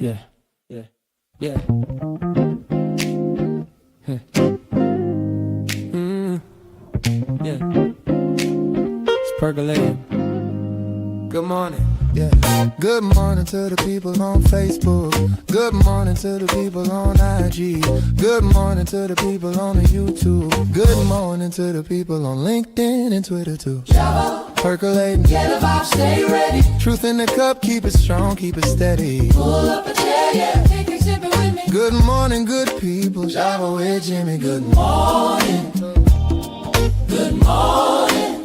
Yeah, yeah, yeah. Yeah. It's percolating. Good morning. Yeah. Good morning to the people on Facebook. Good morning to the people on IG. Good morning to the people on the YouTube. Good morning to the people on LinkedIn and Twitter too. Java. Percolating. Get a vibe, stay ready. Truth in the cup, keep it strong, keep it steady. Pull up a chair, yeah. Take a sip it with me. Good morning, good people. Java with Jimmy. Good morning. Good morning.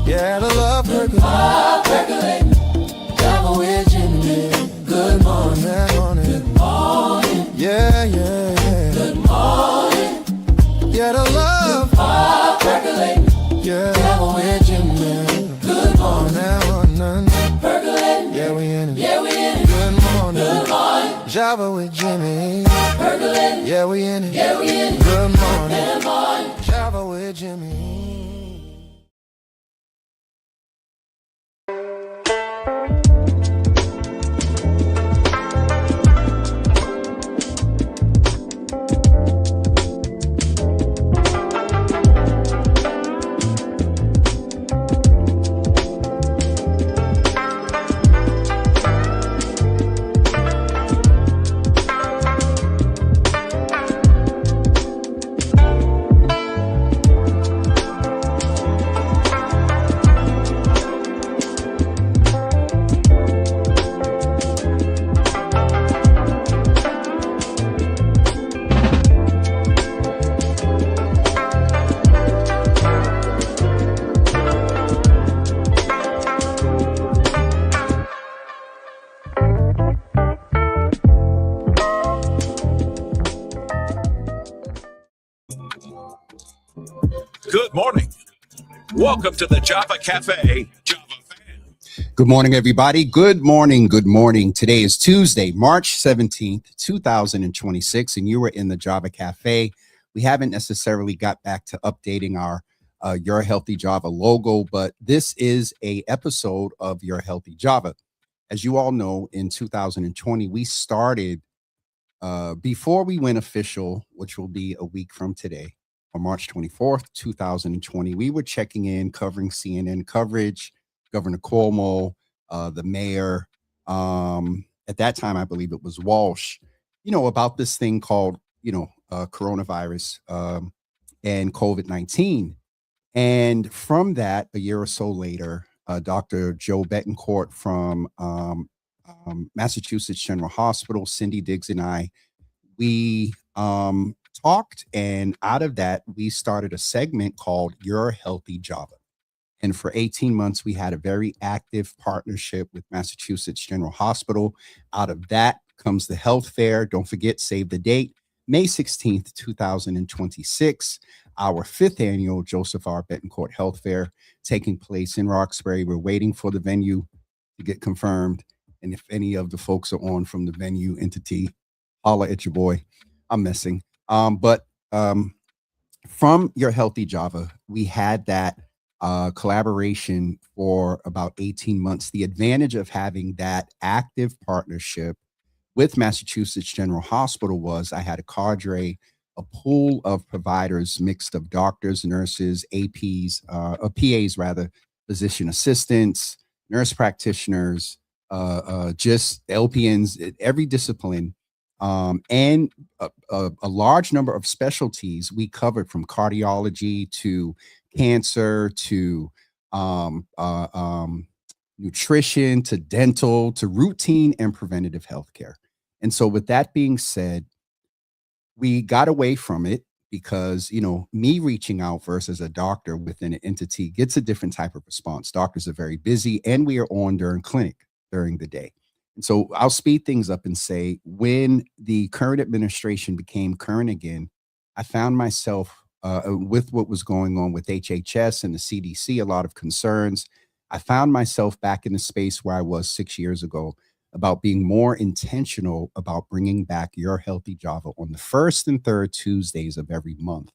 Yeah, the love percolating. Java with Jimmy. Good morning. Good morning. Good morning. Yeah, yeah, yeah. Good morning. Yeah, the love percolating. Yeah, Java with Jimmy. Good morning. Percolating. Yeah, we in it. Yeah, we in it. Good morning. Good morning. Java with Jimmy. Percolating. Yeah, we in it. Yeah, we in it. Good morning. Good morning. Java with Jimmy. Good morning. Welcome to the Java Cafe. Java fan. Good morning, everybody. Good morning. Good morning. Today is Tuesday, March 17th, 2026, and you are in the Java Cafe. We haven't necessarily got back to updating our Your Healthy Java logo, but this is a episode of Your Healthy Java. As you all know, in 2020, we started before we went official, which will be a week from today, on March 24th, 2020, we were checking in, covering CNN coverage, Governor Cuomo, the mayor. At that time, I believe it was Walsh, about this thing called, coronavirus and COVID-19. And from that, a year or so later, Dr. Joe Betancourt from Massachusetts General Hospital, Cindy Diggs and I, we talked, and out of that we started a segment called Your Healthy Java. And for 18 months we had a very active partnership with Massachusetts General Hospital. Out of that comes the health fair. Don't forget, save the date, May 16th, 2026, our 5th annual Joseph R. Betancourt Health Fair, taking place in Roxbury. We're waiting for the venue to get confirmed, and if any of the folks are on from the venue entity, holla at your boy. I'm messing. But from Your Healthy Java, we had that collaboration for about 18 months. The advantage of having that active partnership with Massachusetts General Hospital was I had a cadre, a pool of providers mixed of doctors, nurses, APs, PAs rather, physician assistants, nurse practitioners, just LPNs, every discipline. And a large number of specialties we covered, from cardiology to cancer to nutrition to dental to routine and preventative health care. And so with that being said, we got away from it because, me reaching out versus a doctor within an entity gets a different type of response. Doctors are very busy and we are on during clinic during the day. And so I'll speed things up and say, when the current administration became current again, I found myself with what was going on with HHS and the CDC, a lot of concerns. I found myself back in the space where I was 6 years ago, about being more intentional about bringing back Your Healthy Java on the first and third Tuesdays of every month.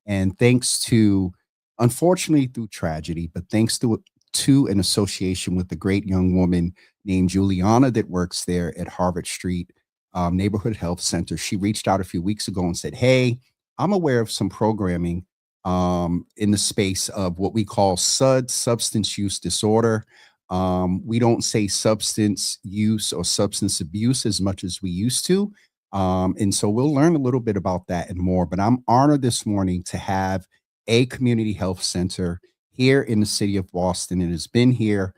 And thanks to, unfortunately through tragedy, but thanks to an association with a great young woman named Juliana that works there at Harvard Street, Neighborhood Health Center. She reached out a few weeks ago and said, hey, I'm aware of some programming in the space of what we call SUD, substance use disorder. We don't say substance use or substance abuse as much as we used to. And so we'll learn a little bit about that and more. But I'm honored this morning to have a community health center here in the city of Boston. It has been here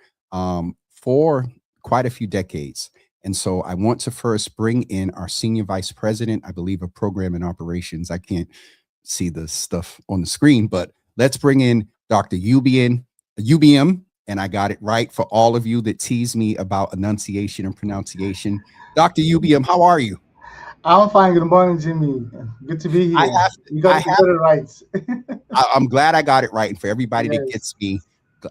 for quite a few decades. And so I want to first bring in our senior vice president, I believe, of program and operations. I can't see the stuff on the screen, but let's bring in Dr. UBM, and I got it right for all of you that tease me about enunciation and pronunciation. Dr. UBM, how are you? I'm fine. Good morning, Jimmy. Good to be here. You got it right. I'm glad I got it right. And for everybody Yes. that gets me,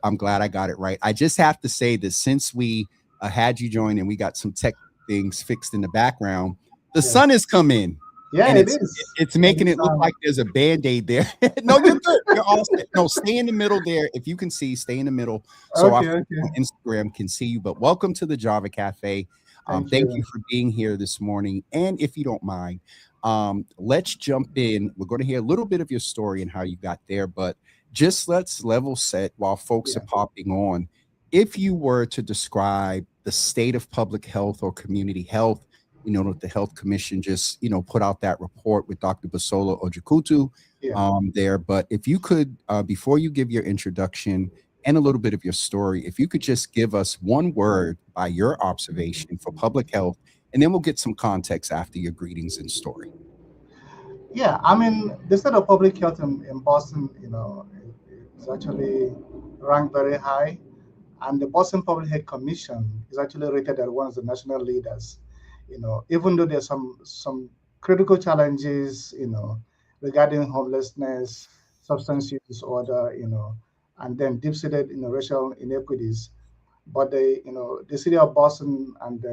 I'm glad I got it right. I just have to say that since we had you join and we got some tech things fixed in the background, the sun has come in. Yeah, and it is. It's making it look like there's a Band-Aid there. No, you're good. You're all set. No, stay in the middle there. If you can see, stay in the middle. So Okay, our okay. on Instagram can see you. But welcome to the Java Cafe. Thank you for being here this morning. And if you don't mind, let's jump in. We're going to hear a little bit of your story and how you got there, but just let's level set while folks are popping on. If you were to describe the state of public health or community health, you know, the Health Commission just, you know, put out that report with Dr. Basola Ojikutu there. But if you could, before you give your introduction and a little bit of your story, if you could just give us one word by your observation for public health, and then we'll get some context after your greetings and story. Yeah, I mean, the state of public health in Boston, you know, is actually ranked very high. And the Boston Public Health Commission is actually rated as one of the national leaders. You know, even though there's some critical challenges, you know, regarding homelessness, substance use disorder, you know, and then deep-seated, you know, racial inequities. But the city of Boston and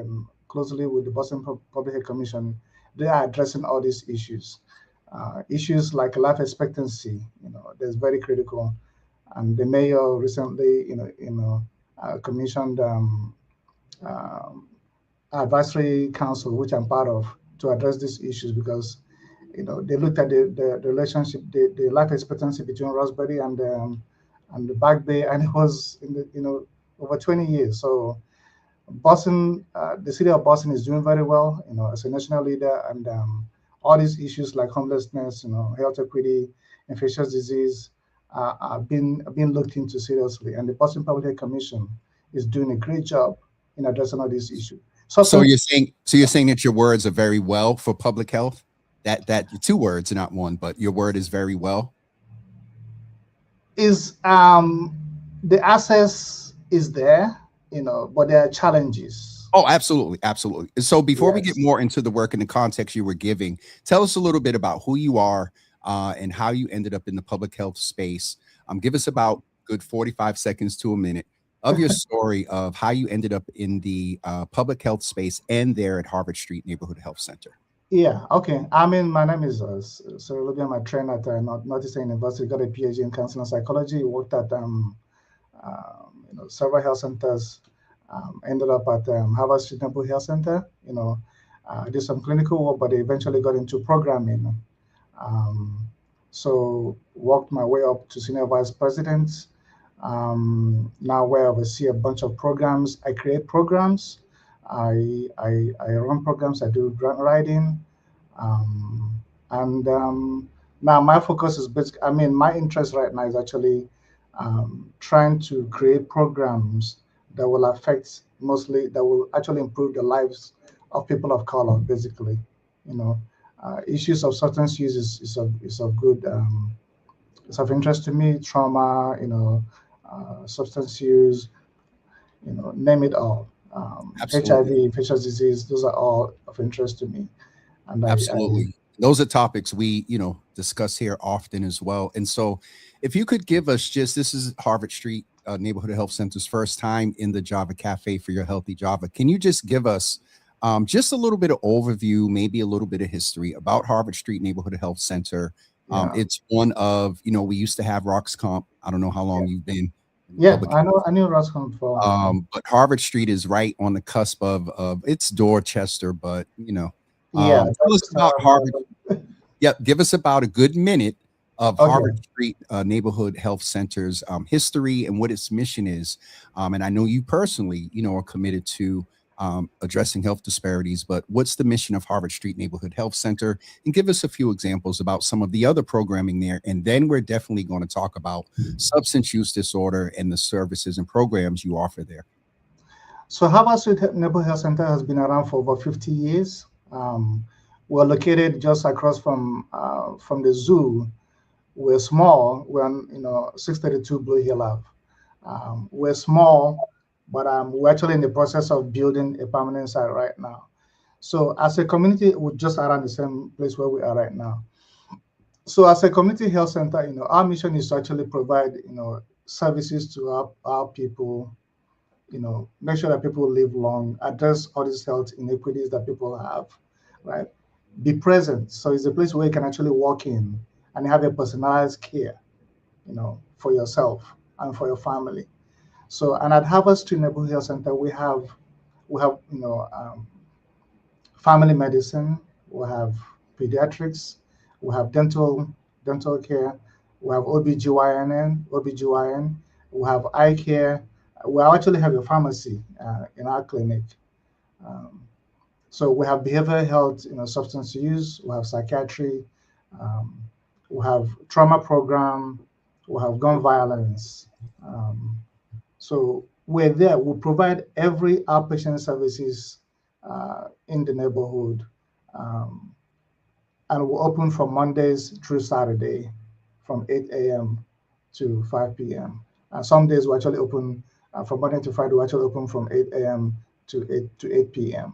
closely with the Boston Public Health Commission, they are addressing all these issues. Issues like life expectancy, you know, that's very critical. And the mayor recently, commissioned advisory council, which I'm part of, to address these issues because, you know, they looked at the relationship, the life expectancy between Roxbury and the Back Bay, and it was over 20 years. So Boston, the city of Boston is doing very well, you know, as a national leader, and all these issues like homelessness, you know, health equity, infectious disease, are being looked into seriously, and the Boston Public Health Commission is doing a great job in addressing all these issues. So you're saying that your words are very well for public health. That two words, not one, but your word is very well. Is the access is there, you know, but there are challenges. Oh, absolutely, absolutely. So before we get more into the work and the context you were giving, tell us a little bit about who you are. And how you ended up in the public health space. Give us about good 45 seconds to a minute of your story of how you ended up in the public health space and there at Harvard Street Neighborhood Health Center. Yeah, okay. I mean, my name is Cyril Lubian. I trained at Northeastern University, got a PhD in counseling psychology, worked at several health centers, ended up at Harvard Street Neighborhood Health Center. You know, did some clinical work, but eventually got into programming. So worked my way up to senior vice president. Now where I oversee a bunch of programs. I create programs. I run programs. I do grant writing. Now my focus is basically, I mean, my interest right now is actually trying to create programs that will affect that will actually improve the lives of people of color, basically, you know. Issues of substance use is of good, it's of interest to me. Trauma, you know, substance use, you know, name it all. HIV, infectious disease, those are all of interest to me. And absolutely, those are topics we, you know, discuss here often as well. And so, if you could give us this is Harvard Street Neighborhood Health Center's first time in the Java Cafe for your Healthy Java. Can you just give us just a little bit of overview, maybe a little bit of history about Harvard Street Neighborhood Health Center? It's one of, you know, we used to have RoxComp. I don't know how long you've been. Yeah, I knew RoxComp for. But Harvard Street is right on the cusp of it's Dorchester, but you know, Yeah, Tell us that's about Harvard. Yep, give us about a good minute of okay. Harvard Street Neighborhood Health Center's history and what its mission is. And I know you personally, are committed to addressing health disparities, but what's the mission of Harvard Street Neighborhood Health Center? And give us a few examples about some of the other programming there. And then we're definitely going to talk about substance use disorder and the services and programs you offer there. So Harvard Street Neighborhood Health Center has been around for over 50 years. We're located just across from the zoo. We're small. We're on 632 Blue Hill Ave. We're small, but we're actually in the process of building a permanent site right now. So as a community, we're just around the same place where we are right now. So as a community health center, our mission is to actually provide, services to our people, make sure that people live long, address all these health inequities that people have, right? Be present. So it's a place where you can actually walk in and have a personalized care, for yourself and for your family. So, and at Harvard Street Neighborhood Health Center, we have, family medicine, we have pediatrics, we have dental care, we have OBGYN, we have eye care. We actually have a pharmacy in our clinic. So we have behavioral health, substance use, we have psychiatry, we have trauma program, we have gun violence. So we're there. We provide every outpatient services in the neighborhood, and we're open from Mondays through Saturday, from 8 a.m. to 5 p.m. And some days we actually open from Monday to Friday. We actually open from 8 a.m. to 8 p.m.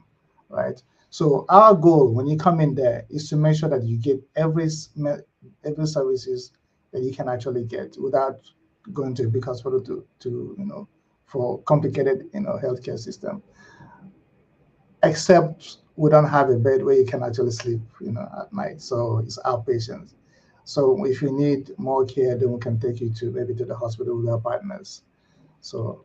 Right. So our goal when you come in there is to make sure that you get every services that you can actually get without going to a big hospital to for complicated healthcare system. Except we don't have a bed where you can actually sleep at night. So it's outpatient. So if you need more care, then we can take you to maybe to the hospital with our partners. So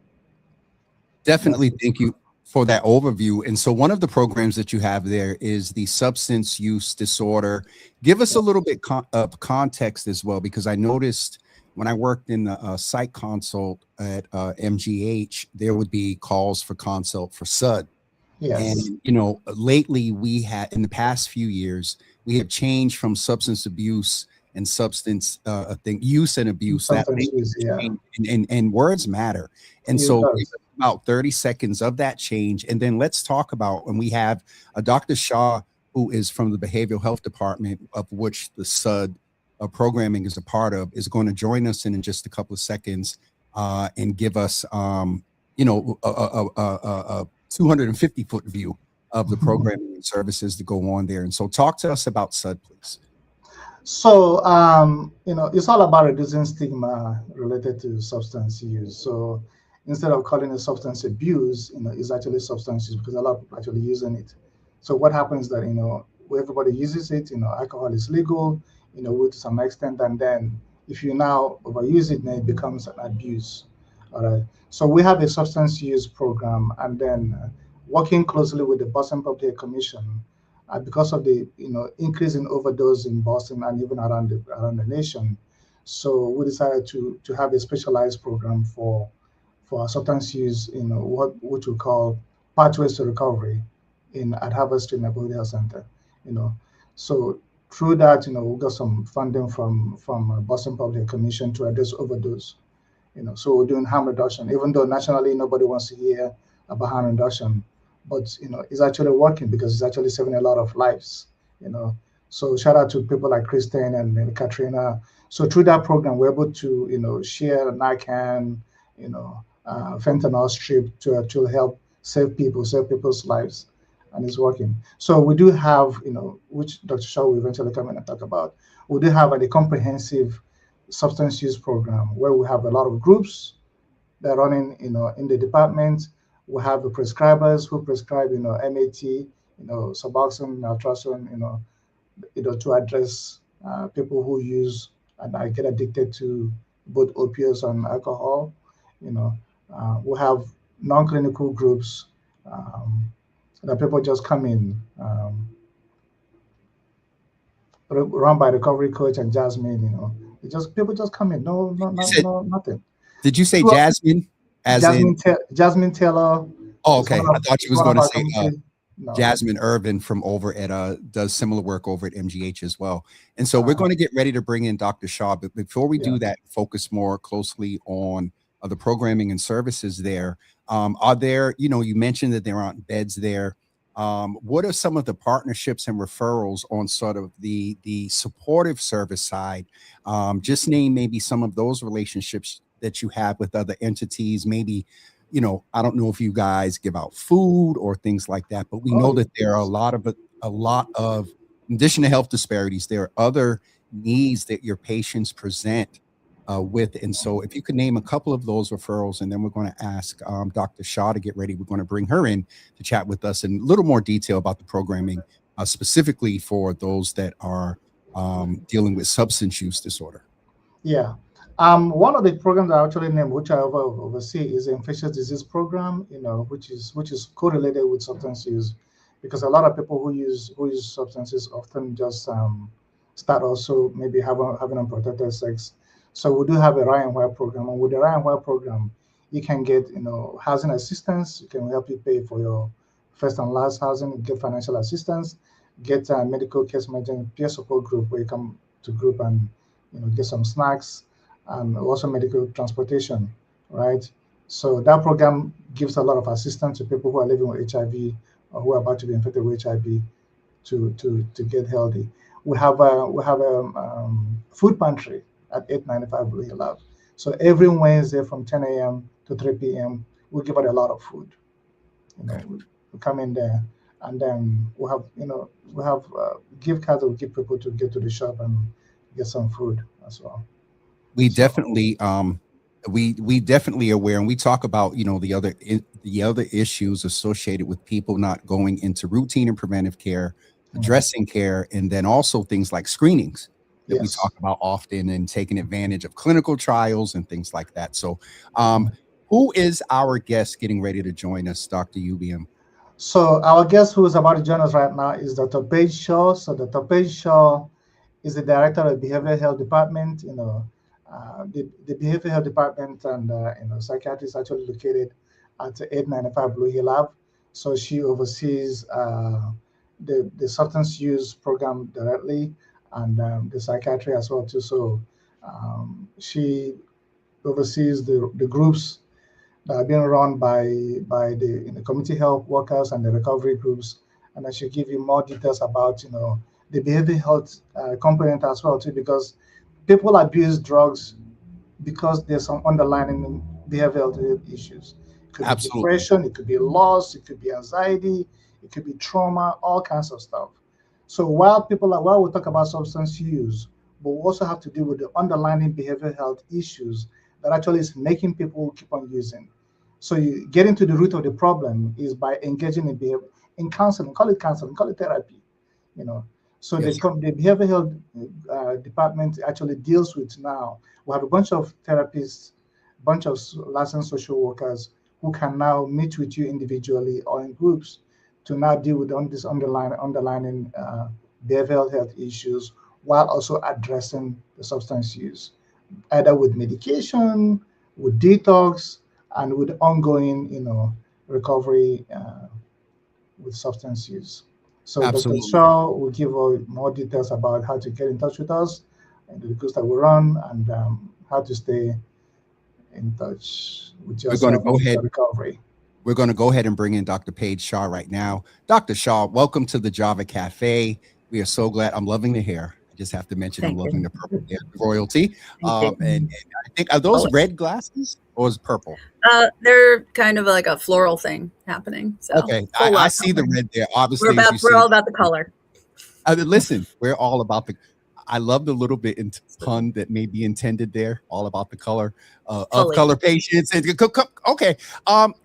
definitely thank you for that overview. And so one of the programs that you have there is the substance use disorder. Give us a little bit of context as well, because I noticed when I worked in the psych consult at MGH, there would be calls for consult for SUD. yes. And, lately we had, in the past few years, we have changed from substance abuse and substance use and abuse. Substance use, yeah. And words matter. And It so does. about 30 seconds of that change. And then let's talk about, and we have a Dr. Shaw, who is from the behavioral health department, of which the SUD programming is a part of, is going to join us in just a couple of seconds and give us, a 250-foot view of the programming and services that go on there. And so talk to us about SUD, please. So, it's all about reducing stigma related to substance use. So instead of calling it substance abuse, it's actually substance use because a lot of people actually using it. So what happens that, where everybody uses it, alcohol is legal, to some extent, and then if you now overuse it, then it becomes an abuse. All right. So we have a substance use program, and then working closely with the Boston Public Health Commission, because of the increase in overdose in Boston and even around the nation. So we decided to have a specialized program for substance use, what we call pathways to recovery at Harvard Street Neighborhood Health Center. So through that, we got some funding from Boston Public Health Commission to address overdose. So we're doing harm reduction, even though nationally nobody wants to hear about harm reduction, but it's actually working because it's actually saving a lot of lives. So shout out to people like Kristen and Katrina. So through that program, we're able to share Narcan, fentanyl strip to actually help save people's lives, and it's working. So we do have, which Dr. Shaw will eventually come in and talk about. We do have a comprehensive substance use program where we have a lot of groups that are running, in the department. We have the prescribers who prescribe, MAT, Suboxone, naltrexone, to address people who use and get addicted to both opioids and alcohol. We have non-clinical groups that people just come in run by recovery coach and Jasmine. It just people just come in, You said, nothing. did you say Well, Jasmine? As in, Jasmine Taylor oh, is one okay. I of thought you is was one going of to our say community. No, Jasmine Irvin from over at does similar work over at MGH as well. And so we're uh, going to get ready to bring in Dr. Shaw, but before we yeah. do that, focus more closely on the programming and services there. Are there, you mentioned that there aren't beds there. What are some of the partnerships and referrals on sort of the supportive service side? Just name maybe some of those relationships that you have with other entities, maybe. I don't know if you guys give out food or things like that, but we know Oh, that there are a lot of, in addition to health disparities, there are other needs that your patients present with. And so if you could name a couple of those referrals, and then we're going to ask Dr. Shaw to get ready. We're going to bring her in to chat with us in a little more detail about the programming, specifically for those that are dealing with substance use disorder. yeah. One of the programs I actually named, which I oversee, is the infectious disease program. Which is correlated with substance use, because a lot of people who use substances often just start also maybe having unprotected sex. So we do have a Ryan White program, and with the Ryan White program, you can get housing assistance. You can help you pay for your first and last housing, get financial assistance, get a medical case management peer support group where you come to group and get some snacks, and also medical transportation, right? So that program gives a lot of assistance to people who are living with HIV or who are about to be infected with HIV to get healthy. We have a food pantry at 895 Blue Hill Lab. So every Wednesday from 10 a.m. to 3 p.m. we give out a lot of food. Okay. We come in there, and then we have gift cards that we give people to get to the shop and get some food as well. We So definitely we definitely aware, and we talk about the other issues associated with people not going into routine and preventive care, addressing care, and then also things like screenings that we yes. talk about often, and taking advantage of clinical trials and things like that. So who is our guest getting ready to join us, Dr. UBM? So our guest who is about to join us right now is Dr. Paige Shaw. So Dr. Paige Shaw is the director of the behavioral health department. The behavioral health department and psychiatry is actually located at 895 Blue Hill Lab. So she oversees the substance use program directly, and the psychiatry as well too. So she oversees the groups that are being run by the community health workers and the recovery groups, and I should give you more details about the behavioral health component as well too, because people abuse drugs because there's some underlying behavioral health issues. It could be Absolutely. depression, it could be loss, it could be anxiety, it could be trauma, all kinds of stuff. So while we talk about substance use, but we also have to deal with the underlying behavioral health issues that actually is making people keep on using. So you get into the root of the problem is by engaging in counseling, call it therapy, you know. So Yes, sir. the behavioral health department actually deals with now. We have a bunch of therapists, bunch of licensed social workers who can now meet with you individually or in groups to now deal with this underlying behavioral health issues while also addressing the substance use, either with medication, with detox, and with ongoing, recovery with substance use. So Dr. Absolutely. Shaw will give more details about how to get in touch with us and the groups that we run, and how to stay in touch with We're going to yourself and go with ahead your recovery. We're going to go ahead and bring in Dr. Paige Shaw right now. Dr. Shaw, welcome to the Java Cafe. We are so glad. I'm loving the hair. I just have to mention I'm Thank loving you. the purple hair, royalty. Thank And you. I think, are those Always. red glasses or is it purple? They're kind of like a floral thing happening. So Okay, full I lot see the color. red there. Obviously, as you We're see, all about the color. listen, we're all about the. I love the little bit in pun that may be intended there, all about the color of Fully. color patients. And okay,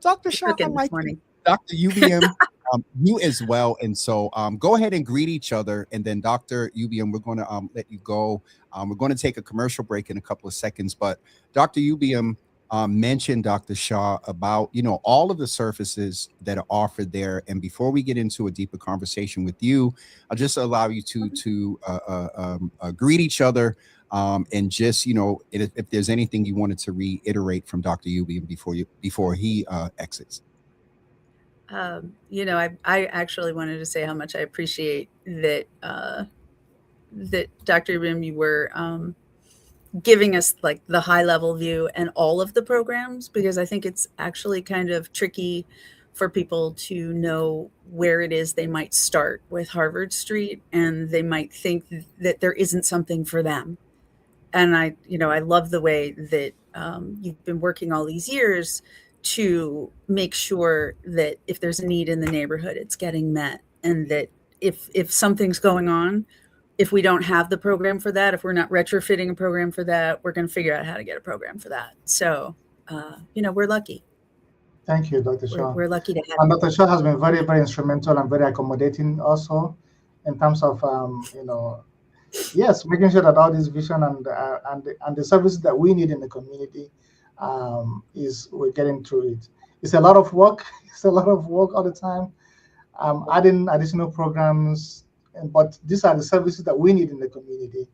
Dr. Shaw, I Cooking this like you. morning. Dr. UBM, you as well. And so go ahead and greet each other. And then Dr. UBM, we're going to let you go. We're going to take a commercial break in a couple of seconds. But Dr. UBM, mention, Dr. Shaw, about, all of the services that are offered there. And before we get into a deeper conversation with you, I'll just allow you to greet each other, and just, if there's anything you wanted to reiterate from Dr. Ubium before he exits. I actually wanted to say how much I appreciate that that Dr. Rim, you were giving us like the high level view and all of the programs, because I think it's actually kind of tricky for people to know where it is they might start with Harvard Street, and they might think that there isn't something for them. And I love the way that you've been working all these years to make sure that if there's a need in the neighborhood, it's getting met, and that if something's going on, if we don't have the program for that, if we're not retrofitting a program for that, we're going to figure out how to get a program for that. So, we're lucky. Thank you, Dr. Shaw. We're lucky to have And Dr. Shaw has been very, very instrumental and very accommodating also in terms of, yes, making sure that all this vision and the services that we need in the community we're getting through it. It's a lot of work. It's a lot of work all the time. Adding additional programs, but these are the services that we need in the community.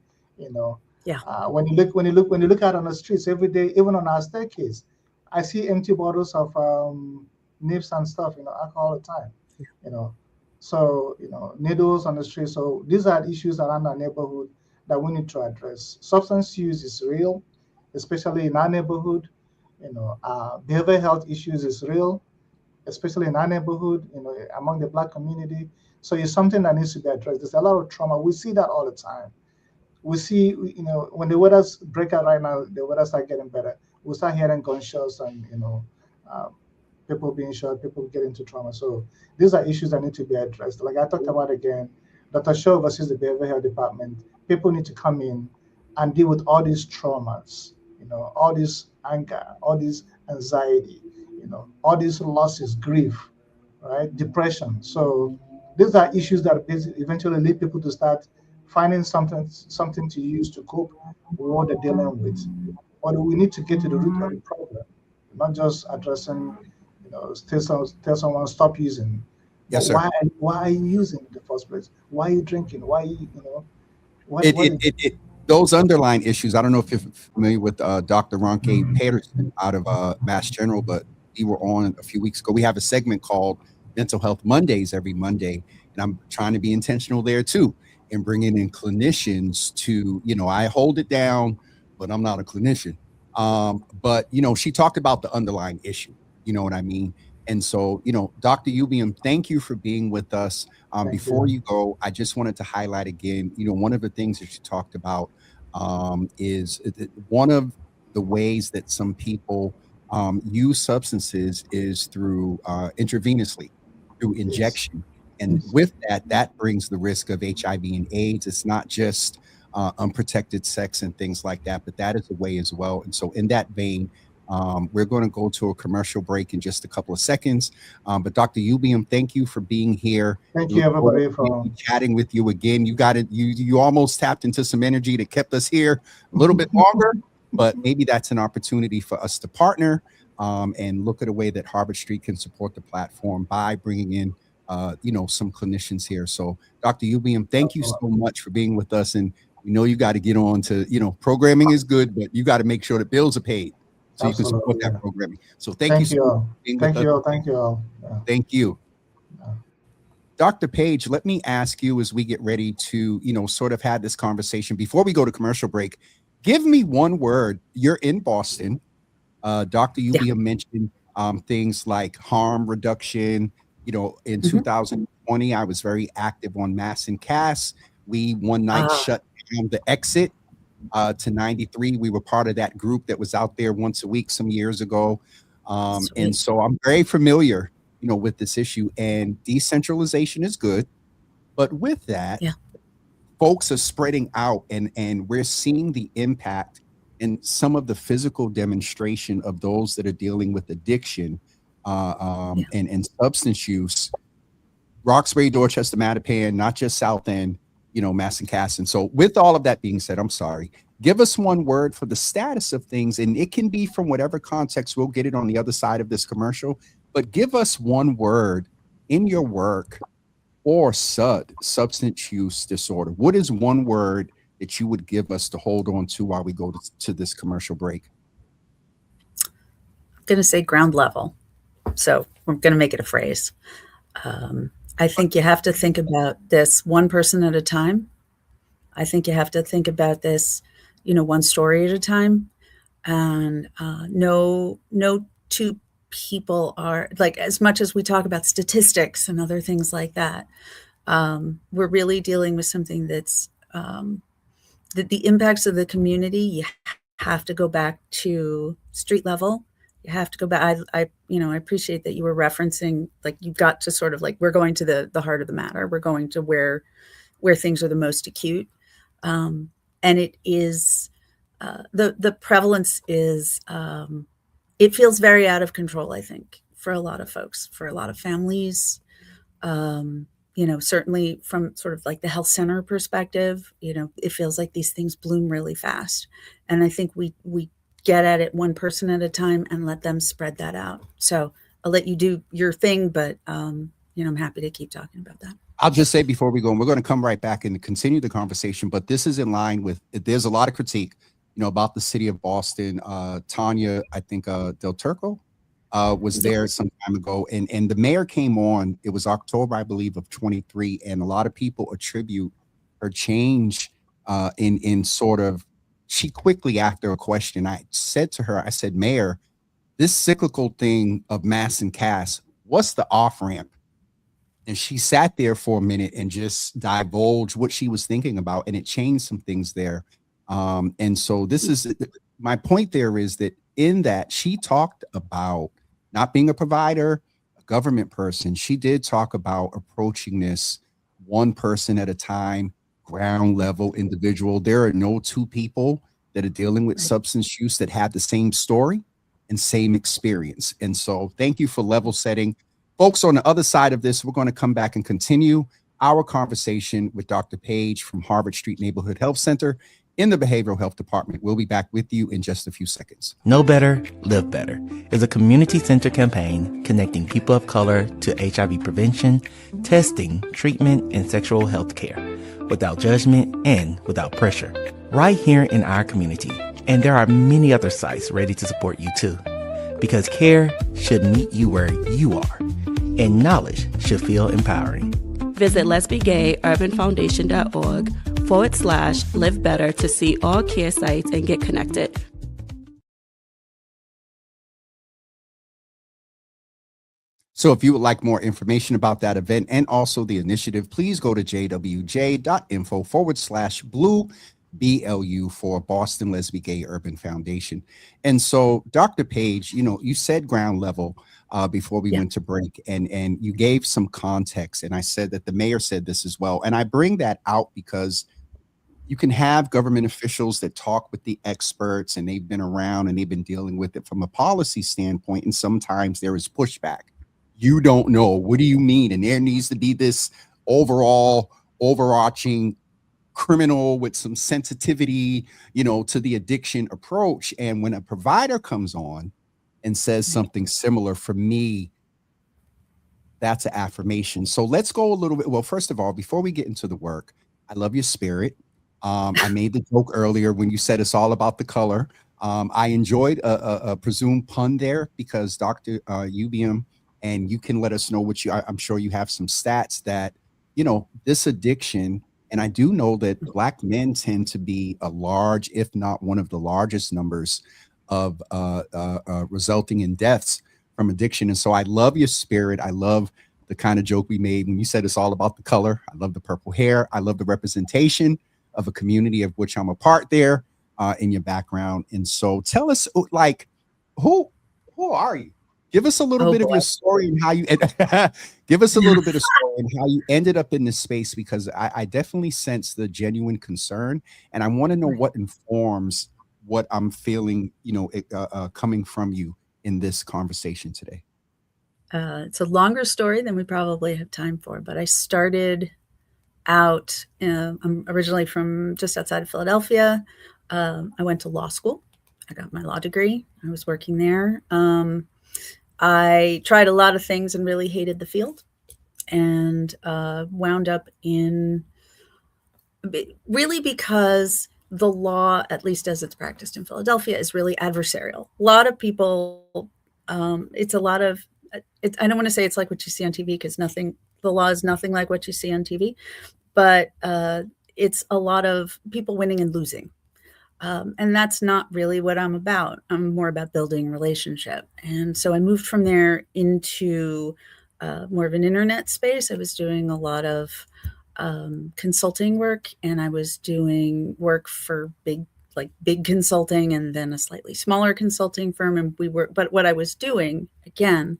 Yeah. When you look out on the streets every day, even on our staircase, I see empty bottles of nips and stuff, alcohol all the time. Yeah. So needles on the street. So these are issues around our neighborhood that we need to address. Substance use is real, especially in our neighborhood. Behavioral health issues is real, especially in our neighborhood, among the Black community. So it's something that needs to be addressed. There's a lot of trauma. We see that all the time. We see, when the weather's break out right now, the weather start getting better. We start hearing gunshots and, people being shot, people get into trauma. So these are issues that need to be addressed. Like I talked about again, Dr. Shaw versus the behavioral health department, people need to come in and deal with all these traumas, all this anger, all this anxiety, all these losses, grief, right? Depression. So these are issues that eventually lead people to start finding something to use to cope with what they're dealing with. But we need to get to the root of the problem, not just addressing, tell someone stop using. Yes, sir. Why are you using in the first place? Why are you drinking? Why are you, those underlying issues. I don't know if you're familiar with Dr. Ronke Patterson out of Mass General, but we were on a few weeks ago. We have a segment called Mental Health Mondays every Monday, and I'm trying to be intentional there too, and bringing in clinicians to, I hold it down, but I'm not a clinician. But she talked about the underlying issue, you know what I mean? And so, Dr. Ubium, thank you for being with us. Before you go, I just wanted to highlight again, one of the things that you talked about is one of the ways that some people use substances is through intravenously, through injection. And with that brings the risk of HIV and AIDS. It's not just unprotected sex and things like that, but that is a way as well. And so in that vein, we're going to go to a commercial break in just a couple of seconds. But Dr. Ubium, thank you for being here. Thank you, everybody, for chatting with you again. You got it. You almost tapped into some energy that kept us here a little bit longer, but maybe that's an opportunity for us to partner and look at a way that Harvard Street can support the platform by bringing in some clinicians here. So Dr. Ubium, thank you so much for being with us. And we know you got to get on to, programming is good, but you got to make sure that bills are paid so you can support that programming. So thank you so much for being with us. Thank you all. Yeah. Thank you. Dr. Page, let me ask you as we get ready to, sort of have this conversation before we go to commercial break, give me one word. You're in Boston. Dr. Ubium mentioned things like harm reduction. In 2020, I was very active on Mass and Cass. We one night shut down the exit to 93. We were part of that group that was out there once a week some years ago. And so I'm very familiar, with this issue, and decentralization is good. But with that, folks are spreading out and we're seeing the impact in some of the physical demonstration of those that are dealing with addiction and substance use. Roxbury, Dorchester, Mattapan, not just South End, Mass and Cass. And so with all of that being said, I'm sorry, Give us one word for the status of things, and it can be from whatever context. We'll get it on the other side of this commercial, but give us one word in your work or SUD, substance use disorder. What is one word that you would give us to hold on to while we go to this commercial break? I'm going to say ground level. So we're going to make it a phrase. I think you have to think about this one person at a time. I think you have to think about this, one story at a time. And no two people are, like, as much as we talk about statistics and other things like that, we're really dealing with something that's the impacts of the community. You have to go back to street level. You have to go back. I appreciate that you were referencing, like, you got to sort of like, we're going to the heart of the matter. We're going to where things are the most acute. And it is, the prevalence is, it feels very out of control, I think, for a lot of folks, for a lot of families. Certainly from sort of like the health center perspective, it feels like these things bloom really fast. And I think we get at it one person at a time and let them spread that out. So I'll let you do your thing, but I'm happy to keep talking about that. I'll just say before we go, and we're going to come right back and continue the conversation, but this is in line with, there's a lot of critique, about the city of Boston. Tanya, I think Del Turco was there some time ago, and the mayor came on. It was October, I believe, of 23, and a lot of people attribute her change in sort of, she quickly, after a question, I said to her, I said, Mayor, this cyclical thing of mass and cast, what's the off-ramp? And she sat there for a minute and just divulged what she was thinking about, and it changed some things there. And so this is my point there, is that in that she talked about not being a provider, a government person. She did talk about approaching this one person at a time, ground level individual. There are no two people that are dealing with substance use that have the same story and same experience. And so thank you for level setting. Folks, on the other side of this, we're going to come back and continue our conversation with Dr. Page from Harvard Street Neighborhood Health Center in the Behavioral Health Department. We'll be back with you in just a few seconds. Know Better, Live Better is a community-centered campaign connecting people of color to HIV prevention, testing, treatment, and sexual health care without judgment and without pressure. Right here in our community. And there are many other sites ready to support you too. Because care should meet you where you are, and knowledge should feel empowering. Visit lesbiegayurbanfoundation.org/live better to see all care sites and get connected. So if you would like more information about that event and also the initiative, please go to jwj.info/blue BLU for Boston Lesbian Gay Urban Foundation. And so, Dr. Page, you said ground level before we went to break, and you gave some context. And I said that the mayor said this as well. And I bring that out because you can have government officials that talk with the experts, and they've been around and they've been dealing with it from a policy standpoint. And sometimes there is pushback. You don't know. What do you mean? And there needs to be this overarching criminal with some sensitivity, to the addiction approach. And when a provider comes on and says something similar, for me, that's an affirmation. So let's go a little bit. Well, first of all, before we get into the work, I love your spirit. I made the joke earlier when you said it's all about the color. I enjoyed a presumed pun there because Dr. Ubium, and you can let us know what I'm sure you have some stats that, this addiction. And I do know that Black men tend to be a large, if not one of the largest numbers of resulting in deaths from addiction. And so I love your spirit. I love the kind of joke we made when you said it's all about the color. I love the purple hair. I love the representation of a community of which I'm a part there in your background. And so tell us, like, who are you? Give us a little bit of your story and how you give us a little bit of story and how you ended up in this space, because I definitely sense the genuine concern, and I want to know what informs what I'm feeling, coming from you in this conversation today. It's a longer story than we probably have time for, but I started out, I'm originally from just outside of Philadelphia. I went to law school. I got my law degree. I was working there. I tried a lot of things and really hated the field, and wound up in really because the law, at least as it's practiced in Philadelphia, is really adversarial. A lot of people, it's a lot of, I don't want to say it's like what you see on TV, because the law is nothing like what you see on TV, but it's a lot of people winning and losing. And that's not really what I'm about. I'm more about building relationship. And so I moved from there into more of an internet space. I was doing a lot of consulting work, and I was doing work for big consulting, and then a slightly smaller consulting firm. And but what I was doing again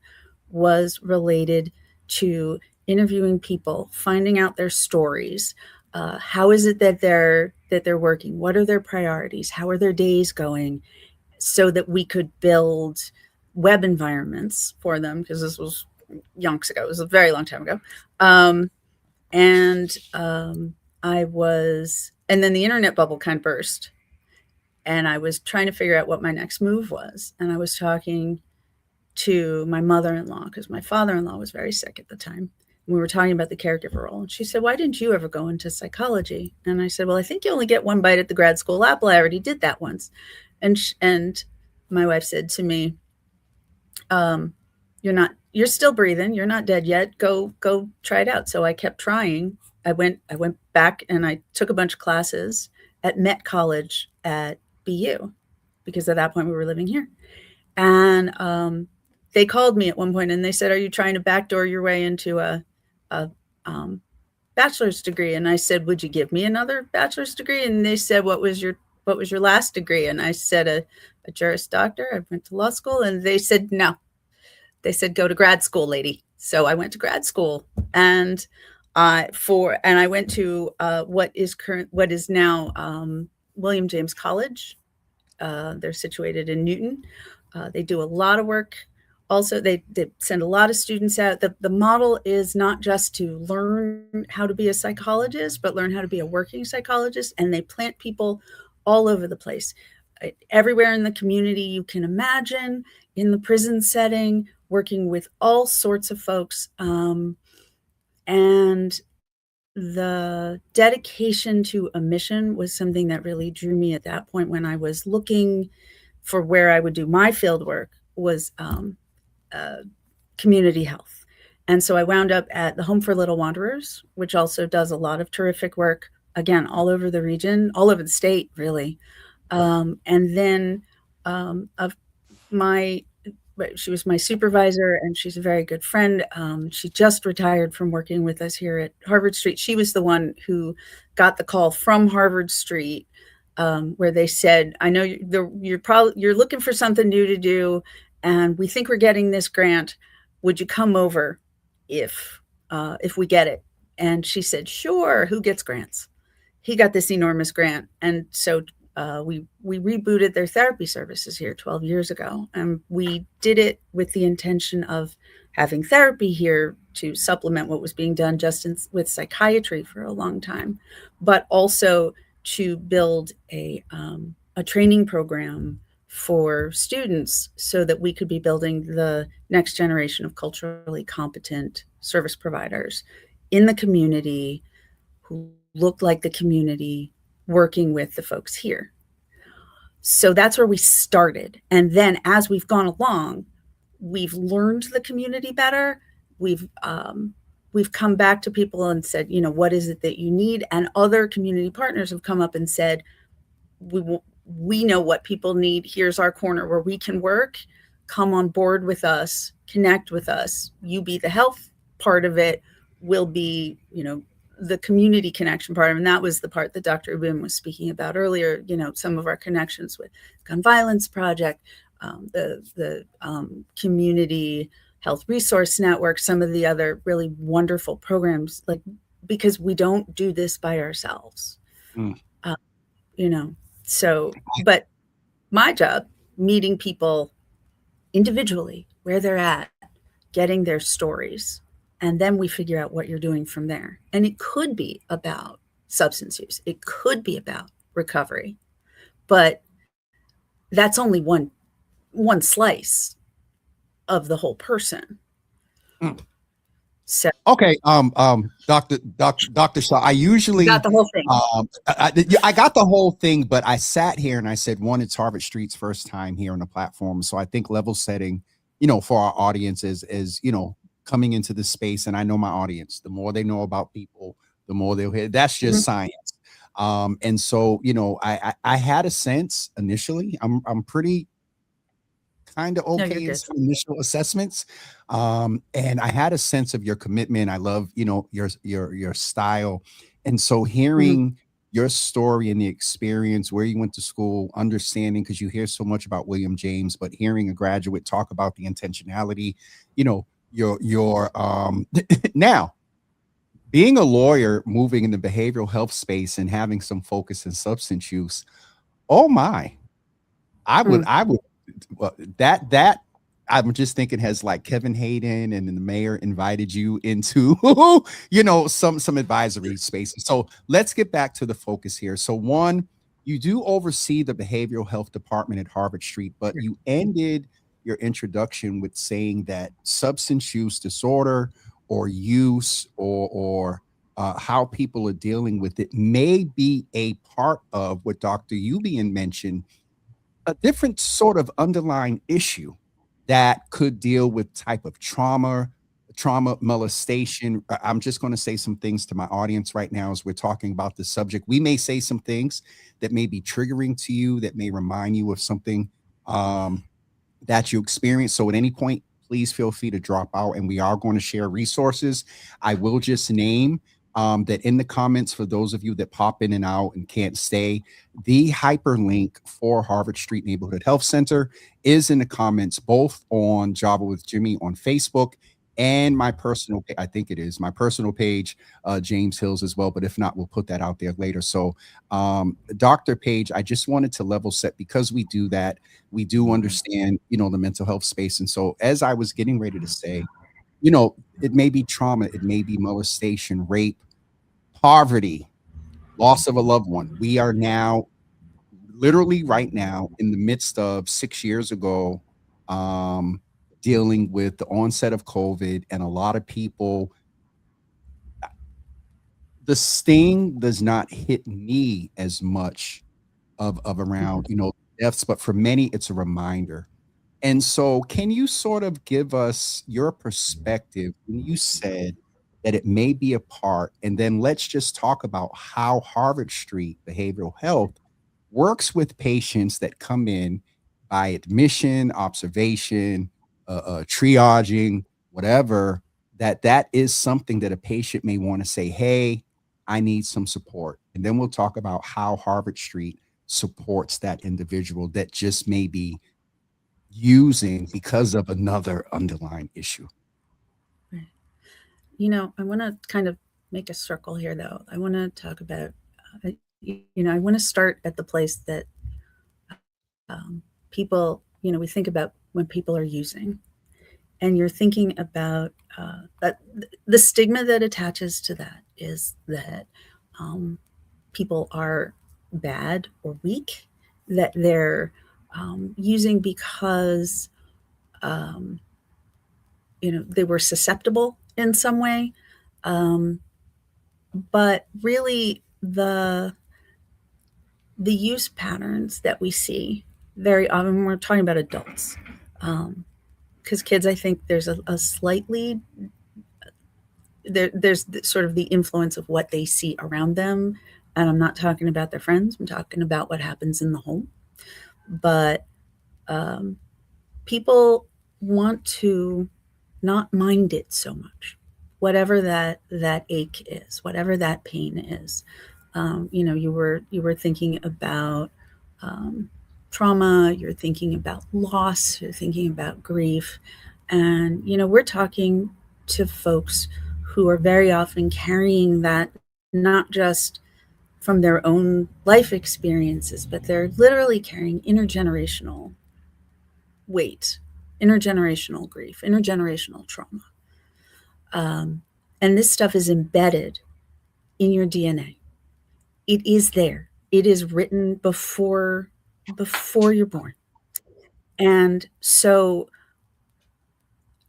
was related to interviewing people, finding out their stories. How is it that they're working? What are their priorities? How are their days going? So that we could build web environments for them, because this was yonks ago. It was a very long time ago. And then the internet bubble kind of burst, and I was trying to figure out what my next move was. And I was talking to my mother-in-law, because my father-in-law was very sick at the time. We were talking about the caregiver role, and she said, "Why didn't you ever go into psychology?" And I said, "Well, I think you only get one bite at the grad school apple. I already did that once." And my wife said to me, "You're still breathing. You're not dead yet. Go try it out." So I kept trying. I went back and I took a bunch of classes at Met College at BU, because at that point we were living here. And they called me at one point and they said, "Are you trying to backdoor your way into a bachelor's degree?" And I said, "Would you give me another bachelor's degree?" And they said, what was your last degree?" And I said, a Juris Doctor. I went to law school. And they said, "No." They said, "Go to grad school, lady." So I went to grad school, and I went to what is now William James College. They're situated in Newton. They do a lot of work. Also, they send a lot of students out. The model is not just to learn how to be a psychologist, but learn how to be a working psychologist. And they plant people all over the place, everywhere in the community you can imagine, in the prison setting, working with all sorts of folks. And the dedication to a mission was something that really drew me at that point when I was looking for where I would do my field work, was community health. And so I wound up at the Home for Little Wanderers, which also does a lot of terrific work, again, all over the region, all over the state, really. And then she was my supervisor, and she's a very good friend. She just retired from working with us here at Harvard Street. She was the one who got the call from Harvard Street, where they said, "I know you're looking for something new to do, and we think we're getting this grant. Would you come over if we get it?" And she said, "Sure. Who gets grants?" He got this enormous grant, and so we rebooted their therapy services here 12 years ago. And we did it with the intention of having therapy here to supplement what was being done just with psychiatry for a long time, but also to build a training program for students so that we could be building the next generation of culturally competent service providers in the community who look like the community, working with the folks here. So that's where we started. And then as we've gone along, we've learned the community better. We've come back to people and said, what is it that you need? And other community partners have come up and said, we know what people need. Here's our corner where we can work. Come on board with us, connect with us. You be the health part of it. We'll be, the community connection part. And that was the part that Dr. Ubim was speaking about earlier. Some of our connections with Gun Violence Project, the Community Health Resource Network, some of the other really wonderful programs, because we don't do this by ourselves. So, but my job, meeting people individually where they're at, getting their stories, and then we figure out what you're doing from there. And it could be about substance use. It could be about recovery, but that's only one slice of the whole person. Mm. So Okay, Dr. Shaw, I usually you got the whole thing. I got the whole thing, but I sat here and I said, one, it's Harvard Street's first time here on the platform. So I think level setting, for our audience is, coming into this space. And I know my audience, the more they know about people, the more they'll hear. That's just science. And so, I had a sense initially, I'm pretty kind of okay in some initial assessments. And I had a sense of your commitment. I love, your style. And so hearing your story and the experience, where you went to school, understanding, because you hear so much about William James, but hearing a graduate talk about the intentionality, your now being a lawyer, moving in the behavioral health space and having some focus in substance use. Oh my, I would, well, that I'm just thinking has like Kevin Hayden and the mayor invited you into, some advisory spaces. So let's get back to the focus here. So one, you do oversee the behavioral health department at Harvard Street, but you ended your introduction with saying that substance use disorder or use or how people are dealing with it may be a part of what Dr. Yulian mentioned, a different sort of underlying issue that could deal with type of trauma, molestation. I'm just going to say some things to my audience right now as we're talking about this subject. We may say some things that may be triggering to you, that may remind you of something that you experienced. So at any point, please feel free to drop out, and we are going to share resources. I will just name that in the comments, for those of you that pop in and out and can't stay, the hyperlink for Harvard Street Neighborhood Health Center is in the comments, both on Java with Jimmy on Facebook and my personal, I think it is my personal page, James Hills as well. But if not, we'll put that out there later. So Dr. Page, I just wanted to level set, because we do that. We do understand, the mental health space. And so as I was getting ready to say, it may be trauma, it may be molestation, rape, poverty, loss of a loved one. We are now literally right now in the midst of 6 years ago, dealing with the onset of COVID, and a lot of people, the sting does not hit me as much of around, deaths, but for many, it's a reminder. And so can you sort of give us your perspective when you said that it may be a part, and then let's just talk about how Harvard Street Behavioral Health works with patients that come in by admission, observation, triaging, whatever, that is something that a patient may want to say, hey, I need some support. And then we'll talk about how Harvard Street supports that individual that just may be using because of another underlying issue. I want to kind of make a circle here, though. I want to talk about, I want to start at the place that people, we think about when people are using, and you're thinking about that the stigma that attaches to that is that people are bad or weak, that they're using because they were susceptible in some way, but really the use patterns that we see very often, we're talking about adults, because kids, I think there's a slightly there's sort of the influence of what they see around them, and I'm not talking about their friends, I'm talking about what happens in the home. But people want to not mind it so much, whatever that ache is, whatever that pain is. You were thinking about trauma, you're thinking about loss, you're thinking about grief, and we're talking to folks who are very often carrying that, not just from their own life experiences, but they're literally carrying intergenerational weight, intergenerational grief, intergenerational trauma. And this stuff is embedded in your DNA. It is there. It is written before before you're born. And so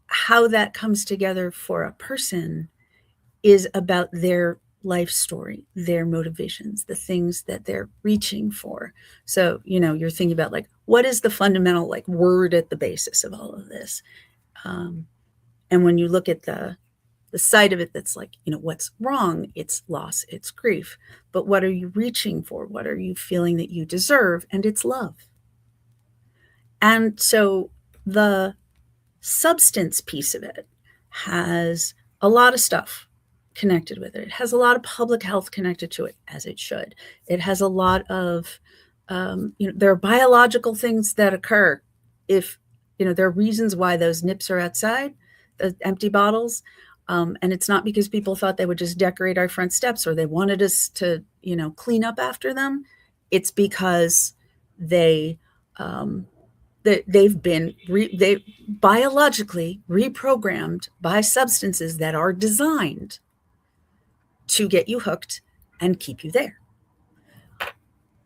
how that comes together for a person is about their life story, their motivations, the things that they're reaching for. So, you're thinking about like, what is the fundamental like word at the basis of all of this? And when you look at the side of it, that's like, what's wrong? It's loss, it's grief. But what are you reaching for? What are you feeling that you deserve? And it's love. And so the substance piece of it has a lot of stuff connected with it. It has a lot of public health connected to it, as it should. It has a lot of, there are biological things that occur if, there are reasons why those nips are outside, the empty bottles. And it's not because people thought they would just decorate our front steps or they wanted us to, clean up after them. It's because they've been biologically reprogrammed by substances that are designed to get you hooked and keep you there.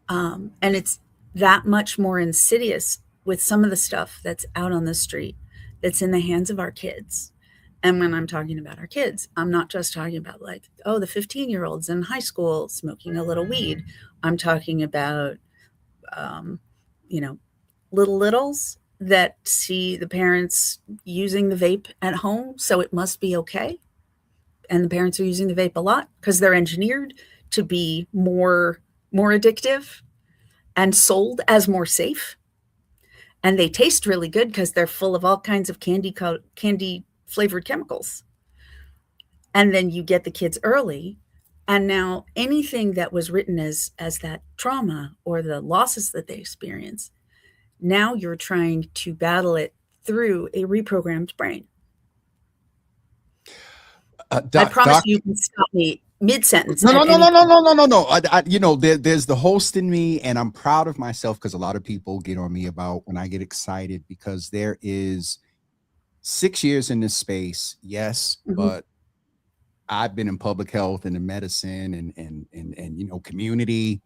And it's that much more insidious with some of the stuff that's out on the street, that's in the hands of our kids. And when I'm talking about our kids, I'm not just talking about like, the 15-year-olds in high school smoking a little weed. I'm talking about, little littles that see the parents using the vape at home, so it must be okay. And the parents are using the vape a lot because they're engineered to be more addictive and sold as more safe. And they taste really good because they're full of all kinds of candy flavored chemicals. And then you get the kids early. And now anything that was written as that trauma or the losses that they experience, now you're trying to battle it through a reprogrammed brain. I promise you can stop me mid-sentence. No. There's the host in me, and I'm proud of myself because a lot of people get on me about when I get excited because there is 6 years in this space, yes, but I've been in public health and in medicine and community.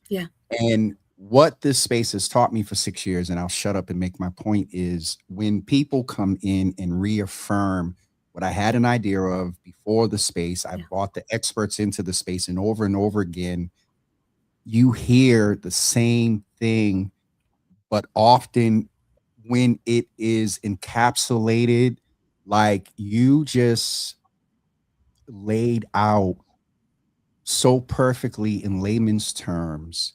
Yeah. And what this space has taught me for 6 years, and I'll shut up and make my point, is when people come in and reaffirm what I had an idea of before the space, I brought the experts into the space, and over again, you hear the same thing, but often when it is encapsulated, like you just laid out so perfectly in layman's terms,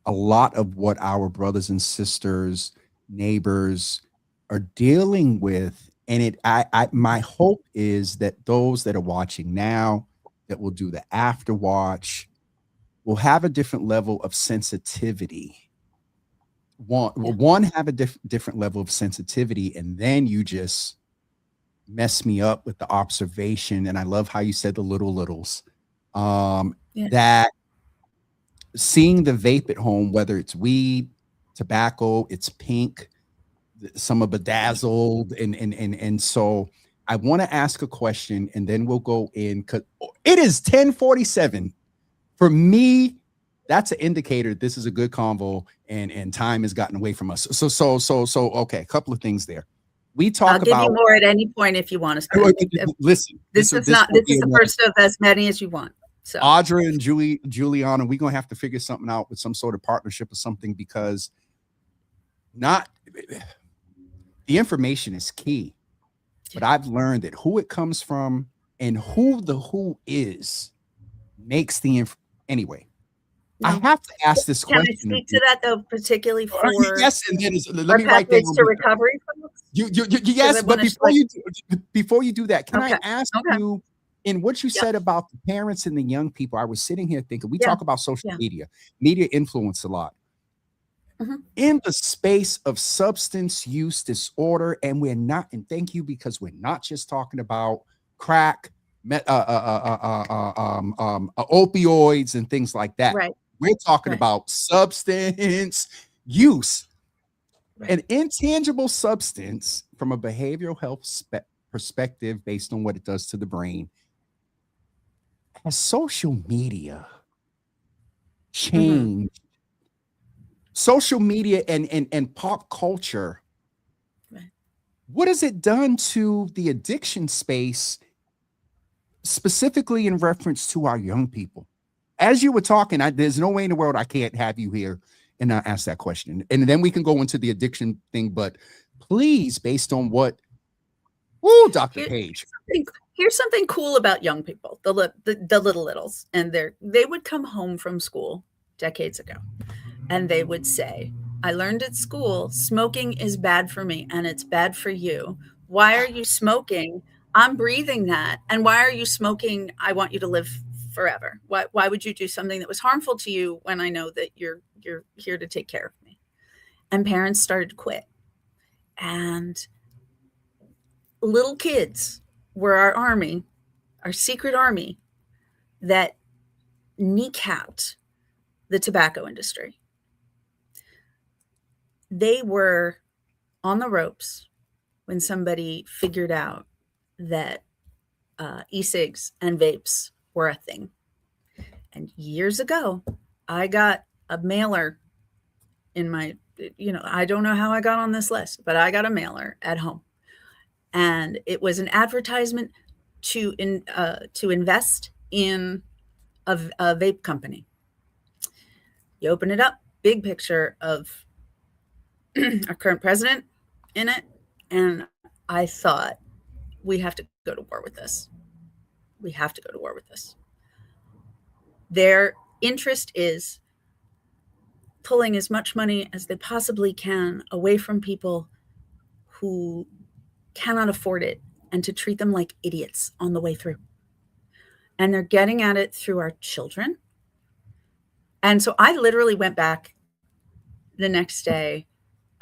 a lot of what our brothers and sisters, neighbors are dealing with. And my hope is that those that are watching now, that will do the after watch, will have a different level of sensitivity. One have a different level of sensitivity, and then you just mess me up with the observation. And I love how you said the littles, that seeing the vape at home, whether it's weed, tobacco, it's pink, some are bedazzled, and so I want to ask a question, and then we'll go in. Cause it is 10:47 for me. That's an indicator this is a good convo, and time has gotten away from us. So okay, a couple of things there. We talk I'll give you more at any point if you want to. Listen, this is the first of as many as you want. So Audra and Juliana, we're gonna have to figure something out with some sort of partnership or something, because the information is key, but I've learned that who it comes from and who the who is makes the anyway. No. I have to ask this question. Can I speak to that though, particularly for yes, and then let me write down to recovery. Yes, but before you do that, can I ask you, in what you said about the parents and the young people? I was sitting here thinking, we talk about social media influence a lot. In the space of substance use disorder, and thank you, because we're not just talking about crack, opioids and things like that. Right. We're talking about substance use, an intangible substance from a behavioral health perspective based on what it does to the brain. Has social media changed social media and pop culture, Right. what has it done to the addiction space, specifically in reference to our young people? As you were talking, there's no way in the world I can't have you here and not ask that question. And then we can go into the addiction thing, but please, based on what, Dr. Here- Page. Here's something cool about young people, the little littles, and they would come home from school decades ago, and they would say, "I learned at school smoking is bad for me, and it's bad for you. Why are you smoking? I'm breathing that, and why are you smoking? I want you to live forever. Why would you do something that was harmful to you when I know that you're here to take care of me?" And parents started to quit, and little kids were our army, our secret army that kneecapped the tobacco industry. They were on the ropes when somebody figured out that e-cigs and vapes were a thing. And years ago, I got a mailer in my, I don't know how I got on this list, but I got a mailer at home. And it was an advertisement to invest in a vape company. You open it up, big picture of our current president in it. And I thought, we have to go to war with this. We have to go to war with this. Their interest is pulling as much money as they possibly can away from people who cannot afford it, and to treat them like idiots on the way through. And they're getting at it through our children. And so I literally went back the next day.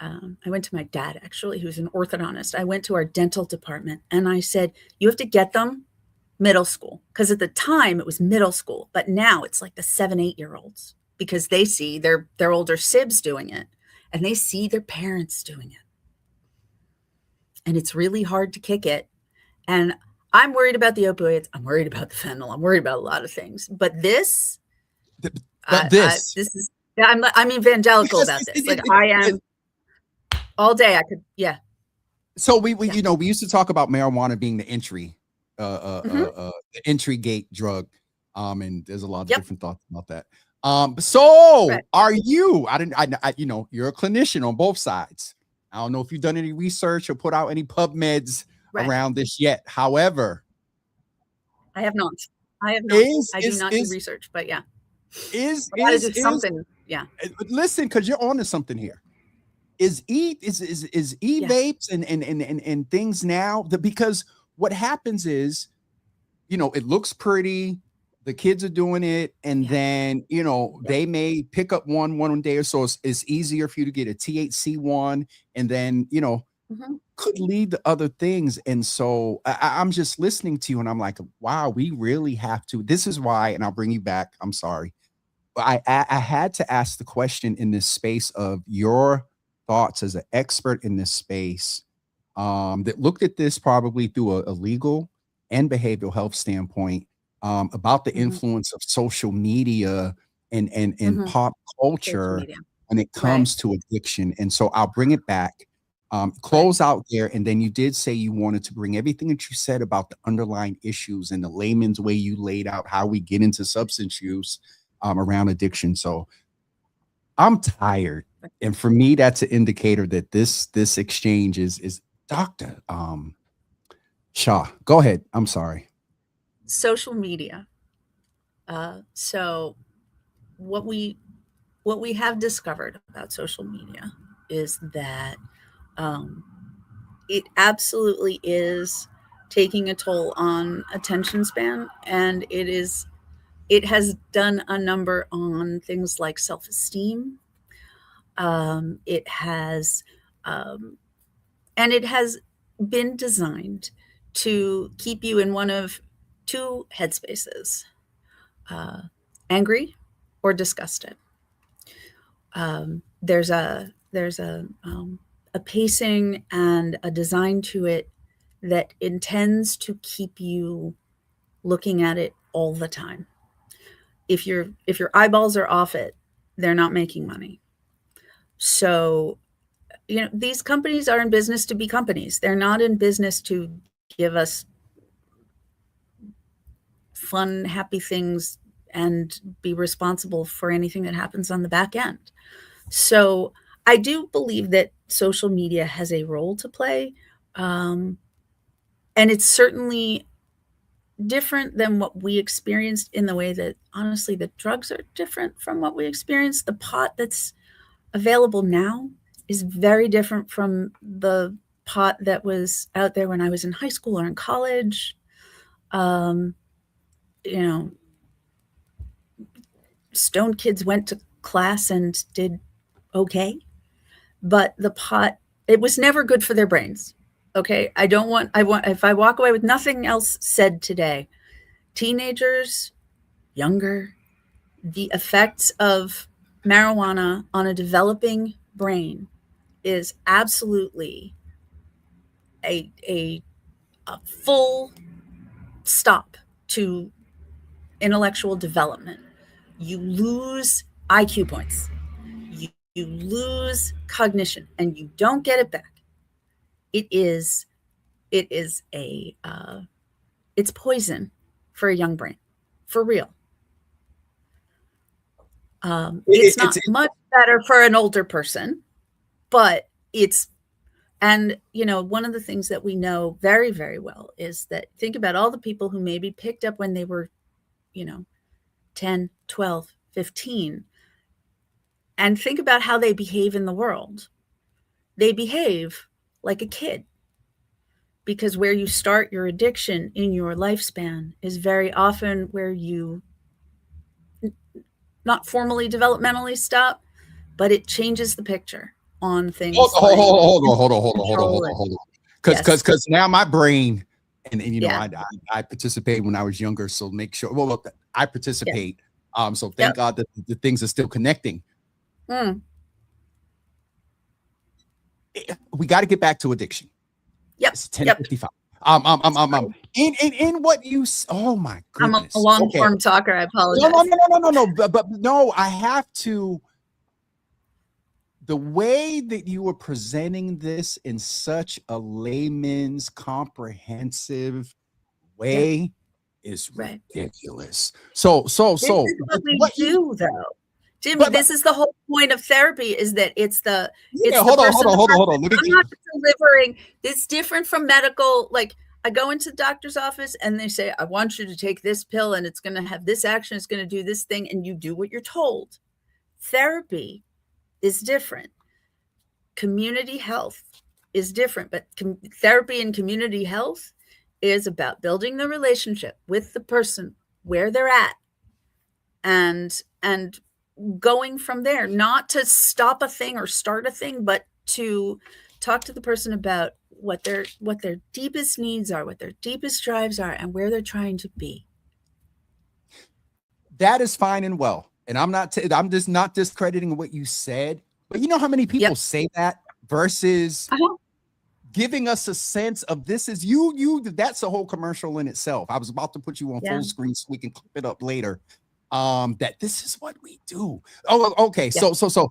I went to my dad, actually, who's an orthodontist. I went to our dental department and I said, you have to get them middle school. Because at the time it was middle school, but now it's like the 7-8-year-olds, because they see their older sibs doing it and they see their parents doing it. And it's really hard to kick it. And I'm worried about the opioids. I'm worried about the fentanyl. I'm worried about a lot of things. But this is, I'm evangelical about this. Like I am all day. I could, yeah. So we used to talk about marijuana being the entry, the entry gate drug. And there's a lot of different thoughts about that. Are you, you're a clinician on both sides. I don't know if you've done any research or put out any PubMeds around this yet. However, I have not. I do not do research, but yeah. Something. Yeah. Listen, because you're onto something here. Is e-vapes and things now because what happens is, it looks pretty. The kids are doing it, and then they may pick up one day or so. It's easier for you to get a THC one, and then could lead to other things. And so I'm just listening to you, and I'm like, wow, we really have to. This is why, and I'll bring you back. I'm sorry, but I had to ask the question in this space of your thoughts as an expert in this space that looked at this probably through a legal and behavioral health standpoint. About the influence of social media and pop culture when it comes to addiction. And so I'll bring it back, close out there. And then you did say you wanted to bring everything that you said about the underlying issues and the layman's way you laid out how we get into substance use around addiction. So I'm tired. And for me, that's an indicator that this exchange is Dr. Shah. Go ahead. I'm sorry. Social media. So what we have discovered about social media is that it absolutely is taking a toll on attention span, and it has done a number on things like self-esteem. It has been designed to keep you in one of two headspaces, angry or disgusted. There's a pacing and a design to it that intends to keep you looking at it all the time. If your eyeballs are off it, they're not making money. So, these companies are in business to be companies. They're not in business to give us fun, happy things and be responsible for anything that happens on the back end. So I do believe that social media has a role to play. And it's certainly different than what we experienced in the way that, honestly, the drugs are different from what we experienced. The pot that's available now is very different from the pot that was out there when I was in high school or in college. Stoned kids went to class and did okay, but the pot, it was never good for their brains. Okay. If I walk away with nothing else said today, teenagers, younger, the effects of marijuana on a developing brain is absolutely a full stop to intellectual development. You lose IQ points, you lose cognition, and you don't get it back. It's poison for a young brain, for real. It's not much better for an older person, but one of the things that we know very, very well is that, think about all the people who maybe picked up when they were, 10, 12, 15, and think about how they behave in the world. They behave like a kid, because where you start your addiction in your lifespan is very often where you not formally developmentally stop, but it changes the picture on things. Hold on. Because now my brain, and I participated when I was younger, so make sure. Well, look, I participate. Yeah. So thank God that the things are still connecting. We got to get back to addiction. Yep. It's 10:55. In what you, oh my goodness. I'm a long-form talker. I apologize. No. But no, I have to. The way that you were presenting this in such a layman's comprehensive way is ridiculous. So this is what we do, though. Jimmy, this is the whole point of therapy, is that it's the hold on. I'm not delivering. It's different from medical. Like, I go into the doctor's office and they say, I want you to take this pill and it's going to have this action. It's going to do this thing. And you do what you're told. Therapy is different. Community health is different, but therapy and community health is about building the relationship with the person where they're at and going from there, not to stop a thing or start a thing, but to talk to the person about what their deepest needs are, what their deepest drives are, and where they're trying to be. That is fine and well. And I'm just not discrediting what you said, but you know how many people say that versus giving us a sense of this is you. That's a whole commercial in itself. I was about to put you on full screen so we can clip it up later. That this is what we do. Oh, okay. Yeah. So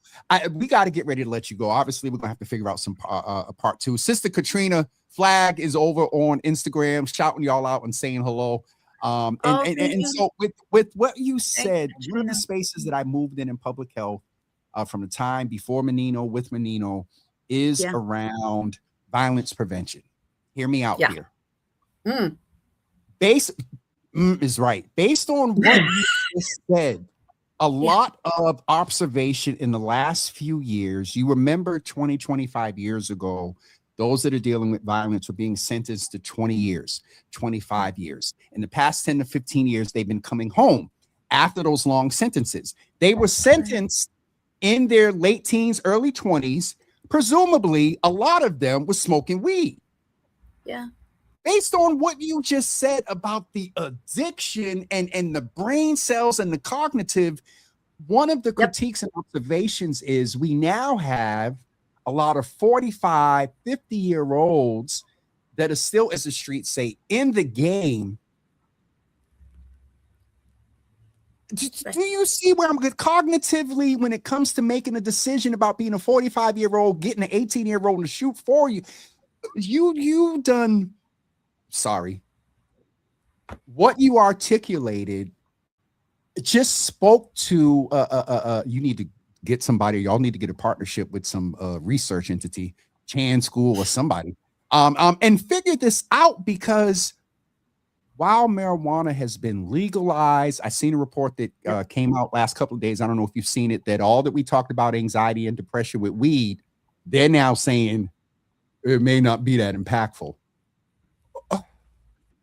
we got to get ready to let you go. Obviously, we're gonna have to figure out some part two. Sister Katrina Flag is over on Instagram, shouting y'all out and saying hello. And so with what you said, one of the spaces that I moved in public health from the time before Menino with Menino is around violence prevention. Hear me out here. Is right. Based on what you just said, a lot of observation in the last few years. You remember 25 years ago, those that are dealing with violence were being sentenced to 20 years, 25 years. In the past 10 to 15 years, they've been coming home after those long sentences. They were sentenced in their late teens, early 20s. Presumably, a lot of them were smoking weed. Yeah. Based on what you just said about the addiction and the brain cells and the cognitive, one of the critiques and observations is we now have a lot of 45, 50-year-olds that are still, as the streets say, in the game, Do you see where I'm good cognitively when it comes to making a decision about being a 45-year-old, getting an 18-year-old to shoot for you? You done. Sorry. What you articulated just spoke to you need to get somebody, y'all need to get a partnership with some research entity, Chan School or somebody, and figure this out, because while marijuana has been legalized, I seen a report that came out last couple of days. I don't know if you've seen it, that all that we talked about anxiety and depression with weed, they're now saying it may not be that impactful.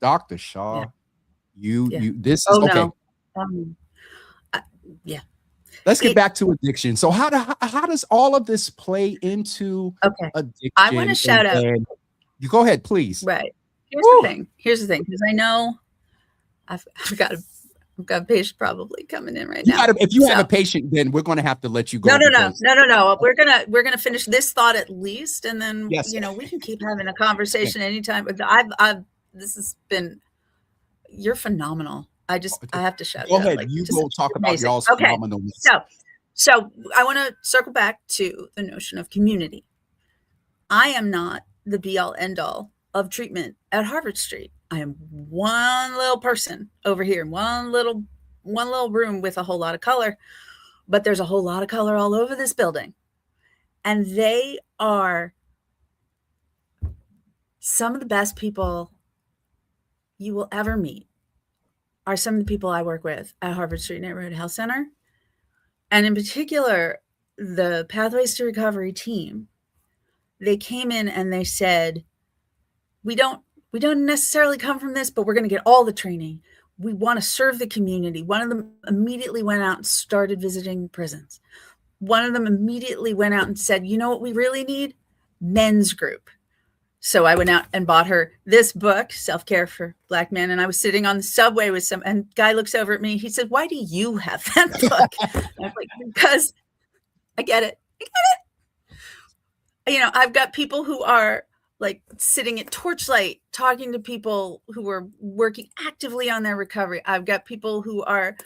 Dr. Shaw, this is okay. No. Yeah. Let's get back to addiction. So how does all of this play into addiction? I want to shout out. You go ahead, please. Right. Here's the thing, because I know I've got a patient probably coming in right now. If you have a patient, then we're going to have to let you go. No. We're gonna finish this thought at least, and then we can keep having a conversation anytime. But this has been, you're phenomenal. I have to shout. Go ahead. You go talk about y'all's phenomenal. So I want to circle back to the notion of community. I am not the be all end all of treatment at Harvard Street. I am one little person over here, one little room with a whole lot of color, but there's a whole lot of color all over this building. And they are some of the best people you will ever meet, are some of the people I work with at Harvard Street Neighborhood Health Center. And in particular, the Pathways to Recovery team. They came in and they said, we don't necessarily come from this, but we're going to get all the training. We want to serve the community. One of them immediately went out and started visiting prisons. One of them immediately went out and said, you know what we really need? Men's group. So I went out and bought her this book, Self-Care for Black Men. And I was sitting on the subway with and guy looks over at me. He said, why do you have that book? And I was like, because I get it. I've got people who are like sitting at Torchlight talking to people who are working actively on their recovery. I've got people who are,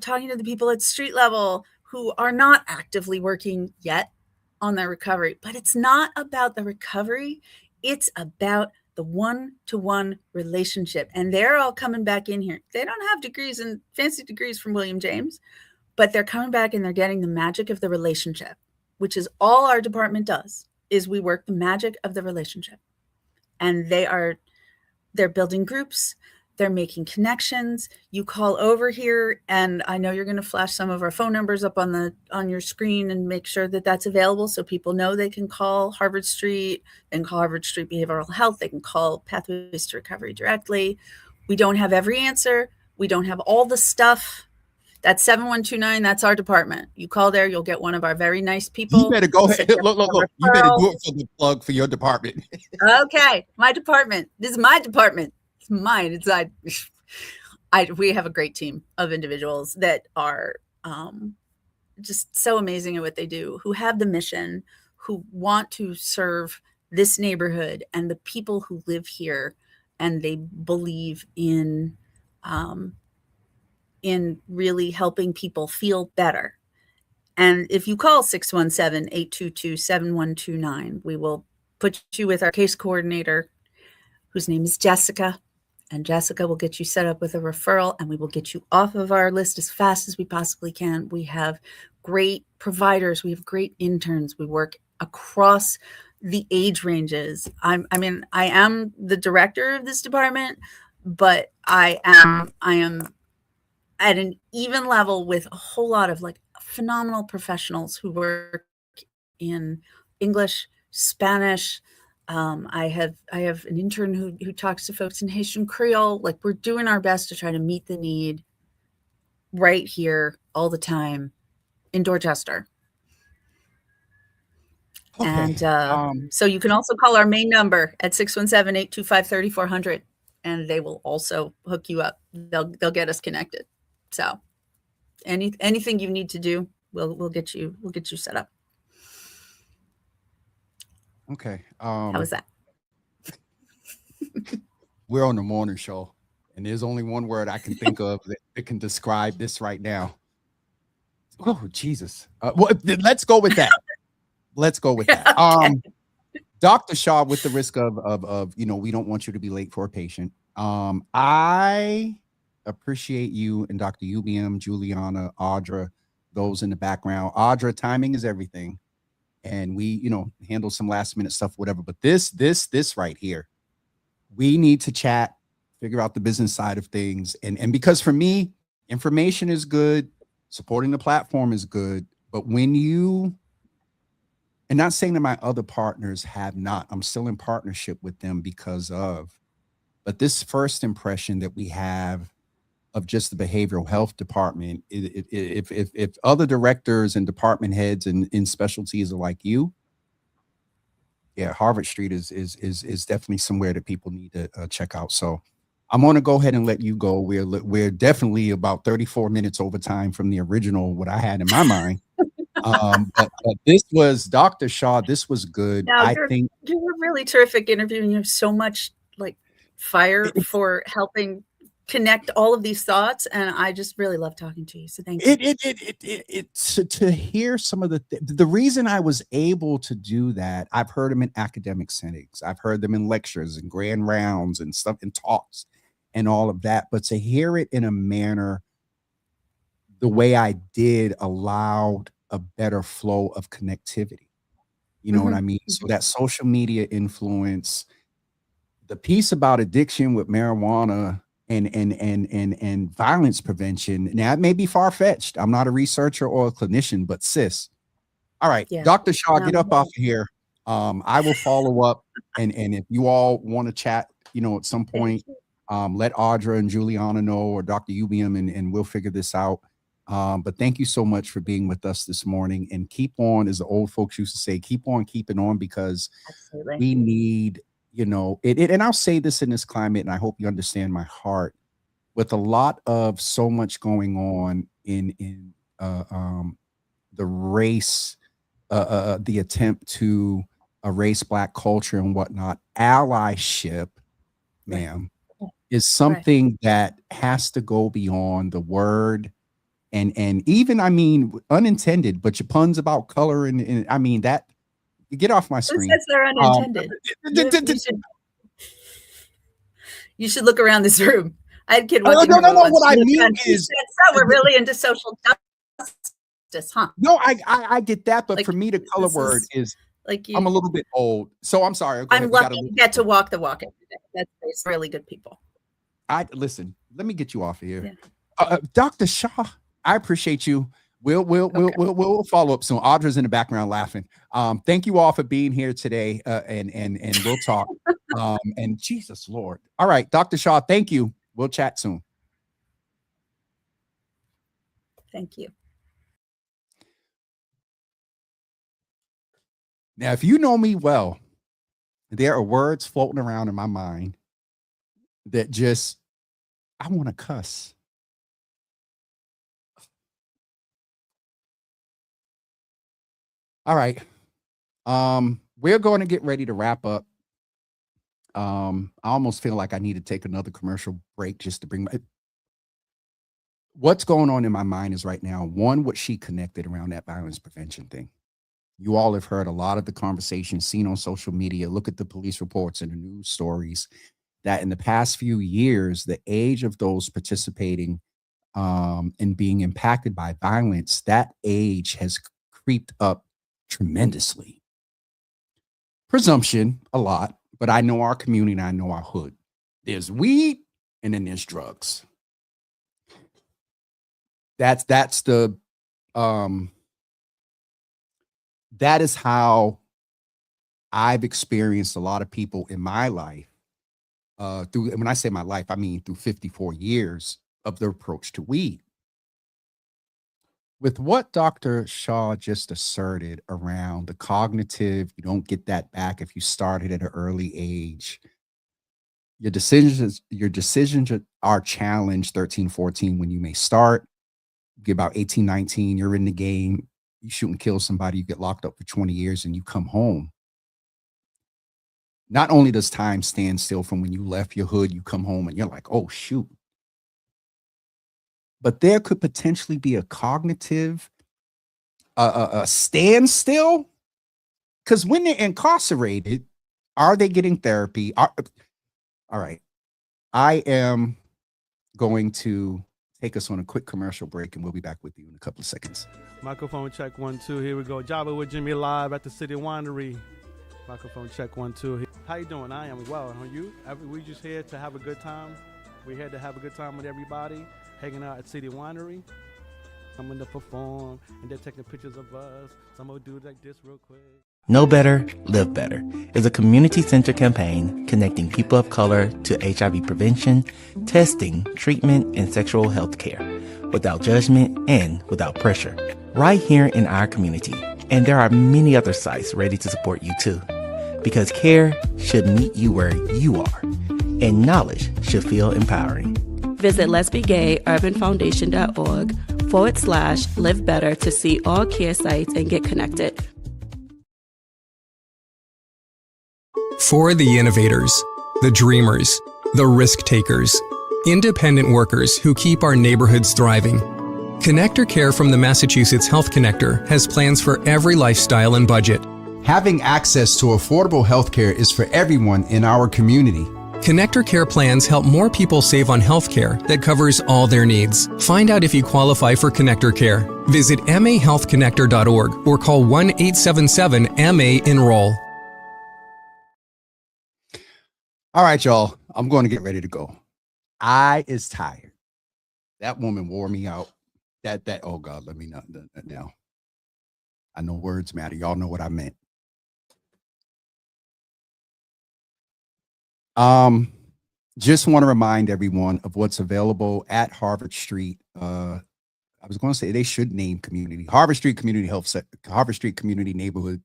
talking to the people at street level who are not actively working yet on their recovery. But it's not about the recovery. It's about the one-to-one relationship. And they're all coming back in here. They don't have degrees and fancy degrees from William James, but they're coming back and they're getting the magic of the relationship, which is all our department does, is we work the magic of the relationship. And they're building groups. They're making connections. You call over here, and I know you're going to flash some of our phone numbers up on your screen and make sure that that's available so people know they can call Harvard Street, they can call Harvard Street Behavioral Health, they can call Pathways to Recovery directly. We don't have every answer. We don't have all the stuff. That's 7129. That's our department. You call there, you'll get one of our very nice people. You better go ahead. Look. You better do it for the plug for your department. Okay, my department. This is my department. It's mine. We have a great team of individuals that are just so amazing at what they do, who have the mission, who want to serve this neighborhood and the people who live here, and they believe in really helping people feel better. And if you call 617-822-7129, we will put you with our case coordinator, whose name is Jessica. And Jessica will get you set up with a referral, and we will get you off of our list as fast as we possibly can. We have great providers. We have great interns. We work across the age ranges. I am the director of this department, but I am at an even level with a whole lot of like phenomenal professionals who work in English, Spanish. I have an intern who talks to folks in Haitian Creole. Like, we're doing our best to try to meet the need right here all the time in Dorchester. Okay. And so you can also call our main number at 617-825-3400, and they will also hook you up. They'll get us connected. So anything you need to do, we'll get you set up. Okay. How was that? We're on the morning show, And there's only one word I can think of that can describe this right now. Oh, Jesus. Well, let's go with that. Let's go with that. Okay. Dr. Shaw, with the risk of we don't want you to be late for a patient. I appreciate you and Dr. UBM, Juliana, Audra, those in the background. Audra, timing is everything. And we, handle some last minute stuff, whatever. But this right here, we need to chat, figure out the business side of things. And because for me, information is good, supporting the platform is good. But when and not saying that my other partners have not, I'm still in partnership with them but this first impression that we have of just the behavioral health department, if other directors and department heads and in specialties are like you, yeah, Harvard Street is definitely somewhere that people need to check out. So I'm going to go ahead and let you go. We're definitely about 34 minutes over time from the original, what I had in my mind. But this was Dr. Shaw. This was good. No, you were really terrific interviewing. You have so much fire for helping connect all of these thoughts, and I just really love talking to you. So thank you. To hear some of the reason I was able to do that. I've heard them in academic settings. I've heard them in lectures and grand rounds and stuff and talks and all of that. But to hear it in a manner the way I did allowed a better flow of connectivity. You know what I mean? So that social media influence, the piece about addiction with marijuana and violence prevention. Now it may be far-fetched. I'm not a researcher or a clinician, but sis. All right, yeah. Dr. Shaw, get up off of here. I will follow up, and if you all want to chat, at some point, let Audra and Juliana know, or Dr. UBM, and we'll figure this out. But thank you so much for being with us this morning, and keep on, as the old folks used to say, keep on keeping on, because we need, and I'll say this in this climate, and I hope you understand my heart, with a lot of so much going on in the race, the attempt to erase Black culture and whatnot, allyship, ma'am, is something that has to go beyond the word. And even, I mean, unintended, but your puns about color and I mean that, get off my screen. Who says they're unintended? You should look around this room. I had a kid watching. No. What I mean is, so we're really into social justice, huh? No, I get that, but for me, the color word is I'm a little bit old, so I'm sorry. I'm lucky to get to walk the walk every day. That's really good people. Listen. Let me get you off of here, Dr. Shaw. I appreciate you. We'll follow up soon. Audra's in the background laughing. Thank you all for being here today, and we'll talk. And Jesus Lord. All right, Dr. Shaw, thank you. We'll chat soon. Thank you. Now, if you know me well, there are words floating around in my mind that just, I want to cuss. All right. We're going to get ready to wrap up. I almost feel like I need to take another commercial break just to bring what's going on in my mind is right now, one, what she connected around that violence prevention thing. You all have heard a lot of the conversations seen on social media. Look at the police reports and the news stories that in the past few years, the age of those participating and being impacted by violence, that age has creeped up tremendously. Presumption, a lot, but I know our community and I know our hood. There's weed and then there's drugs. That's the that is how I've experienced a lot of people in my life. Through, when I say my life, I mean through 54 years of their approach to weed. With what Dr. Shaw just asserted around the cognitive, you don't get that back if you started at an early age. Your decisions are challenged 13, 14 when you may start. You get about 18, 19, you're in the game, you shoot and kill somebody, you get locked up for 20 years and you come home. Not only does time stand still from when you left your hood, you come home and you're like, oh, shoot. But there could potentially be a cognitive standstill, because when they're incarcerated, are they getting therapy? All right. I am going to take us on a quick commercial break, and we'll be back with you in a couple of seconds. Microphone check 1 2. Here we go. Java with Jimmy live at the City Winery. Microphone check 1 2. How you doing? I am well. Are you? We just here to have a good time. We're here to have a good time with everybody, hanging out at City Winery. Coming to perform, and they're taking pictures of us. So I'm gonna do like this real quick. Know Better, Live Better is a community-centered campaign connecting people of color to HIV prevention, testing, treatment, and sexual health care without judgment and without pressure. Right here in our community. And there are many other sites ready to support you too. Because care should meet you where you are, and knowledge should feel empowering. Visit lesbigayrbanfoundation.org/live better to see all care sites and get connected. For the innovators, the dreamers, the risk takers, independent workers who keep our neighborhoods thriving, Connector Care from the Massachusetts Health Connector has plans for every lifestyle and budget. Having access to affordable healthcare is for everyone in our community. Connector Care plans help more people save on healthcare that covers all their needs. Find out if you qualify for Connector Care. Visit mahealthconnector.org or call 1-877-MA-ENROLL. All right, y'all. I'm going to get ready to go. I is tired. That woman wore me out. Oh God, let me not now. I know words matter. Y'all know what I meant. Just want to remind everyone of what's available at Harvard Street. I was going to say they should name community Harvard Street Community Health Center, Harvard Street Community Neighborhood,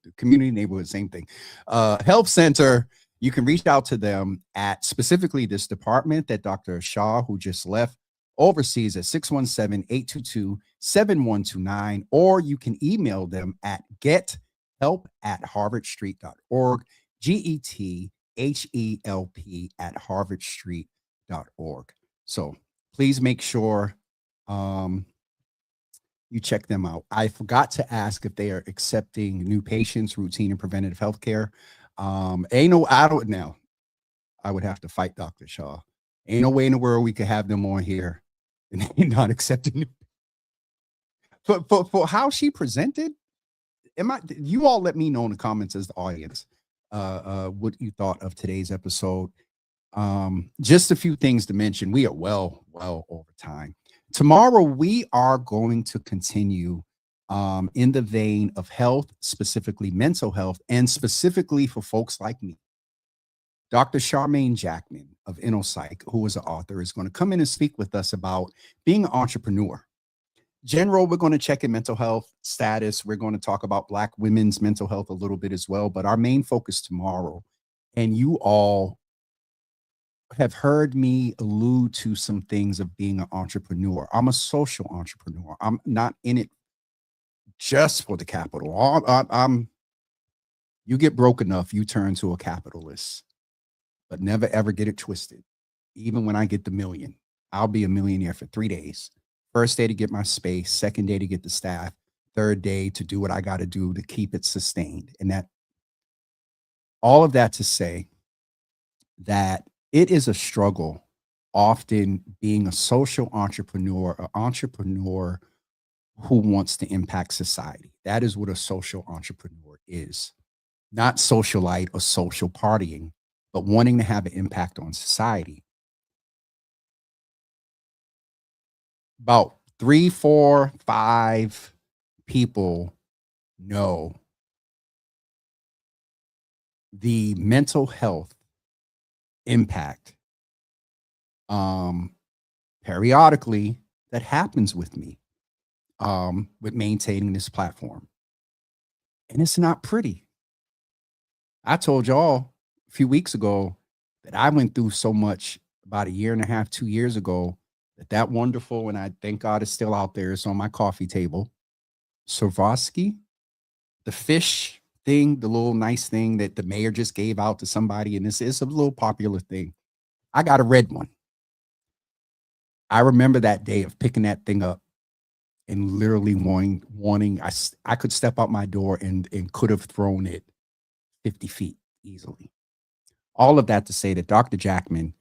same thing. Health Center. You can reach out to them at specifically this department that Dr. Shaw, who just left, oversees at 617-822-7129, or you can email them at gethelp@harvardstreet.org, GETHELP@harvardstreet.org. So please make sure you check them out. I forgot to ask if they are accepting new patients, routine and preventative health care. I would have to fight Dr. Shaw. Ain't no way in the world we could have them on here and they not accepting. For how she presented, you all let me know in the comments as the audience, what you thought of today's episode. Just a few things to mention. We are well over time. Tomorrow, we are going to continue in the vein of health, specifically mental health, and specifically for folks like me. Dr. Charmaine Jackman of InnoPsych, who is an author, is going to come in and speak with us about being an entrepreneur. General, we're going to check in mental health status. We're going to talk about Black women's mental health a little bit as well. But our main focus tomorrow, and you all have heard me allude to some things of being an entrepreneur. I'm a social entrepreneur. I'm not in it just for the capital. You get broke enough, you turn to a capitalist. But never ever get it twisted. Even when I get the million, I'll be a millionaire for 3 days. First day to get my space, second day to get the staff, third day to do what I got to do to keep it sustained. And that, all of that to say that it is a struggle often being a social entrepreneur, an entrepreneur who wants to impact society. That is what a social entrepreneur is. Not socialite or social partying, but wanting to have an impact on society. About 3, 4, 5 people know the mental health impact periodically that happens with me with maintaining this platform. And it's not pretty. I told y'all a few weeks ago that I went through so much about 1.5 years, 2 years ago, that wonderful, and I thank God it's still out there. It's on my coffee table. Swarovski, the fish thing, the little nice thing that the mayor just gave out to somebody, and this is a little popular thing. I got a red one. I remember that day of picking that thing up and literally wanting I could step out my door and could have thrown it 50 feet easily. All of that to say that Dr. Jackman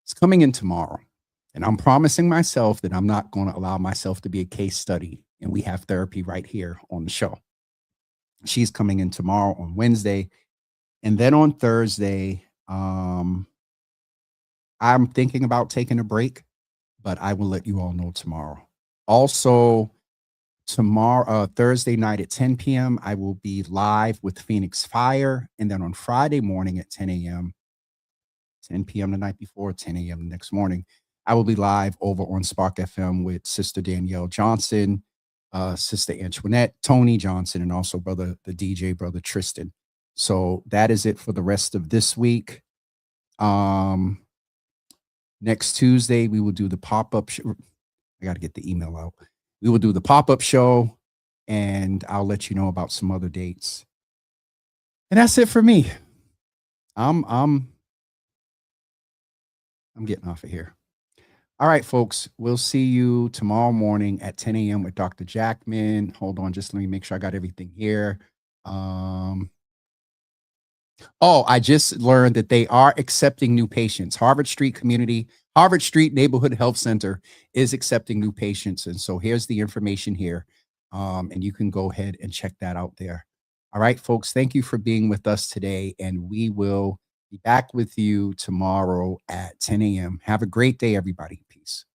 is coming in tomorrow, and I'm promising myself that I'm not going to allow myself to be a case study, and we have therapy right here on the show. She's coming in tomorrow on Wednesday, and then on Thursday, I'm thinking about taking a break, but I will let you all know tomorrow. Also, tomorrow, Thursday night at 10 p.m., I will be live with Phoenix Fire. And then on Friday morning at 10 a.m., 10 p.m. the night before, 10 a.m. the next morning, I will be live over on Spark FM with Sister Danielle Johnson, Sister Antoinette, Tony Johnson, and also the DJ, Brother Tristan. So that is it for the rest of this week. Next Tuesday, we will do the pop-up show. I got to get the email out. We will do the pop-up show, and I'll let you know about some other dates. And that's it for me. I'm getting off of here. All right, folks. We'll see you tomorrow morning at 10 a.m. with Dr. Jackman. Hold on, just let me make sure I got everything here. I just learned that they are accepting new patients. Harvard Street Neighborhood Health Center is accepting new patients. And so here's the information here. And you can go ahead and check that out there. All right, folks, thank you for being with us today. And we will be back with you tomorrow at 10 a.m. Have a great day, everybody. Peace.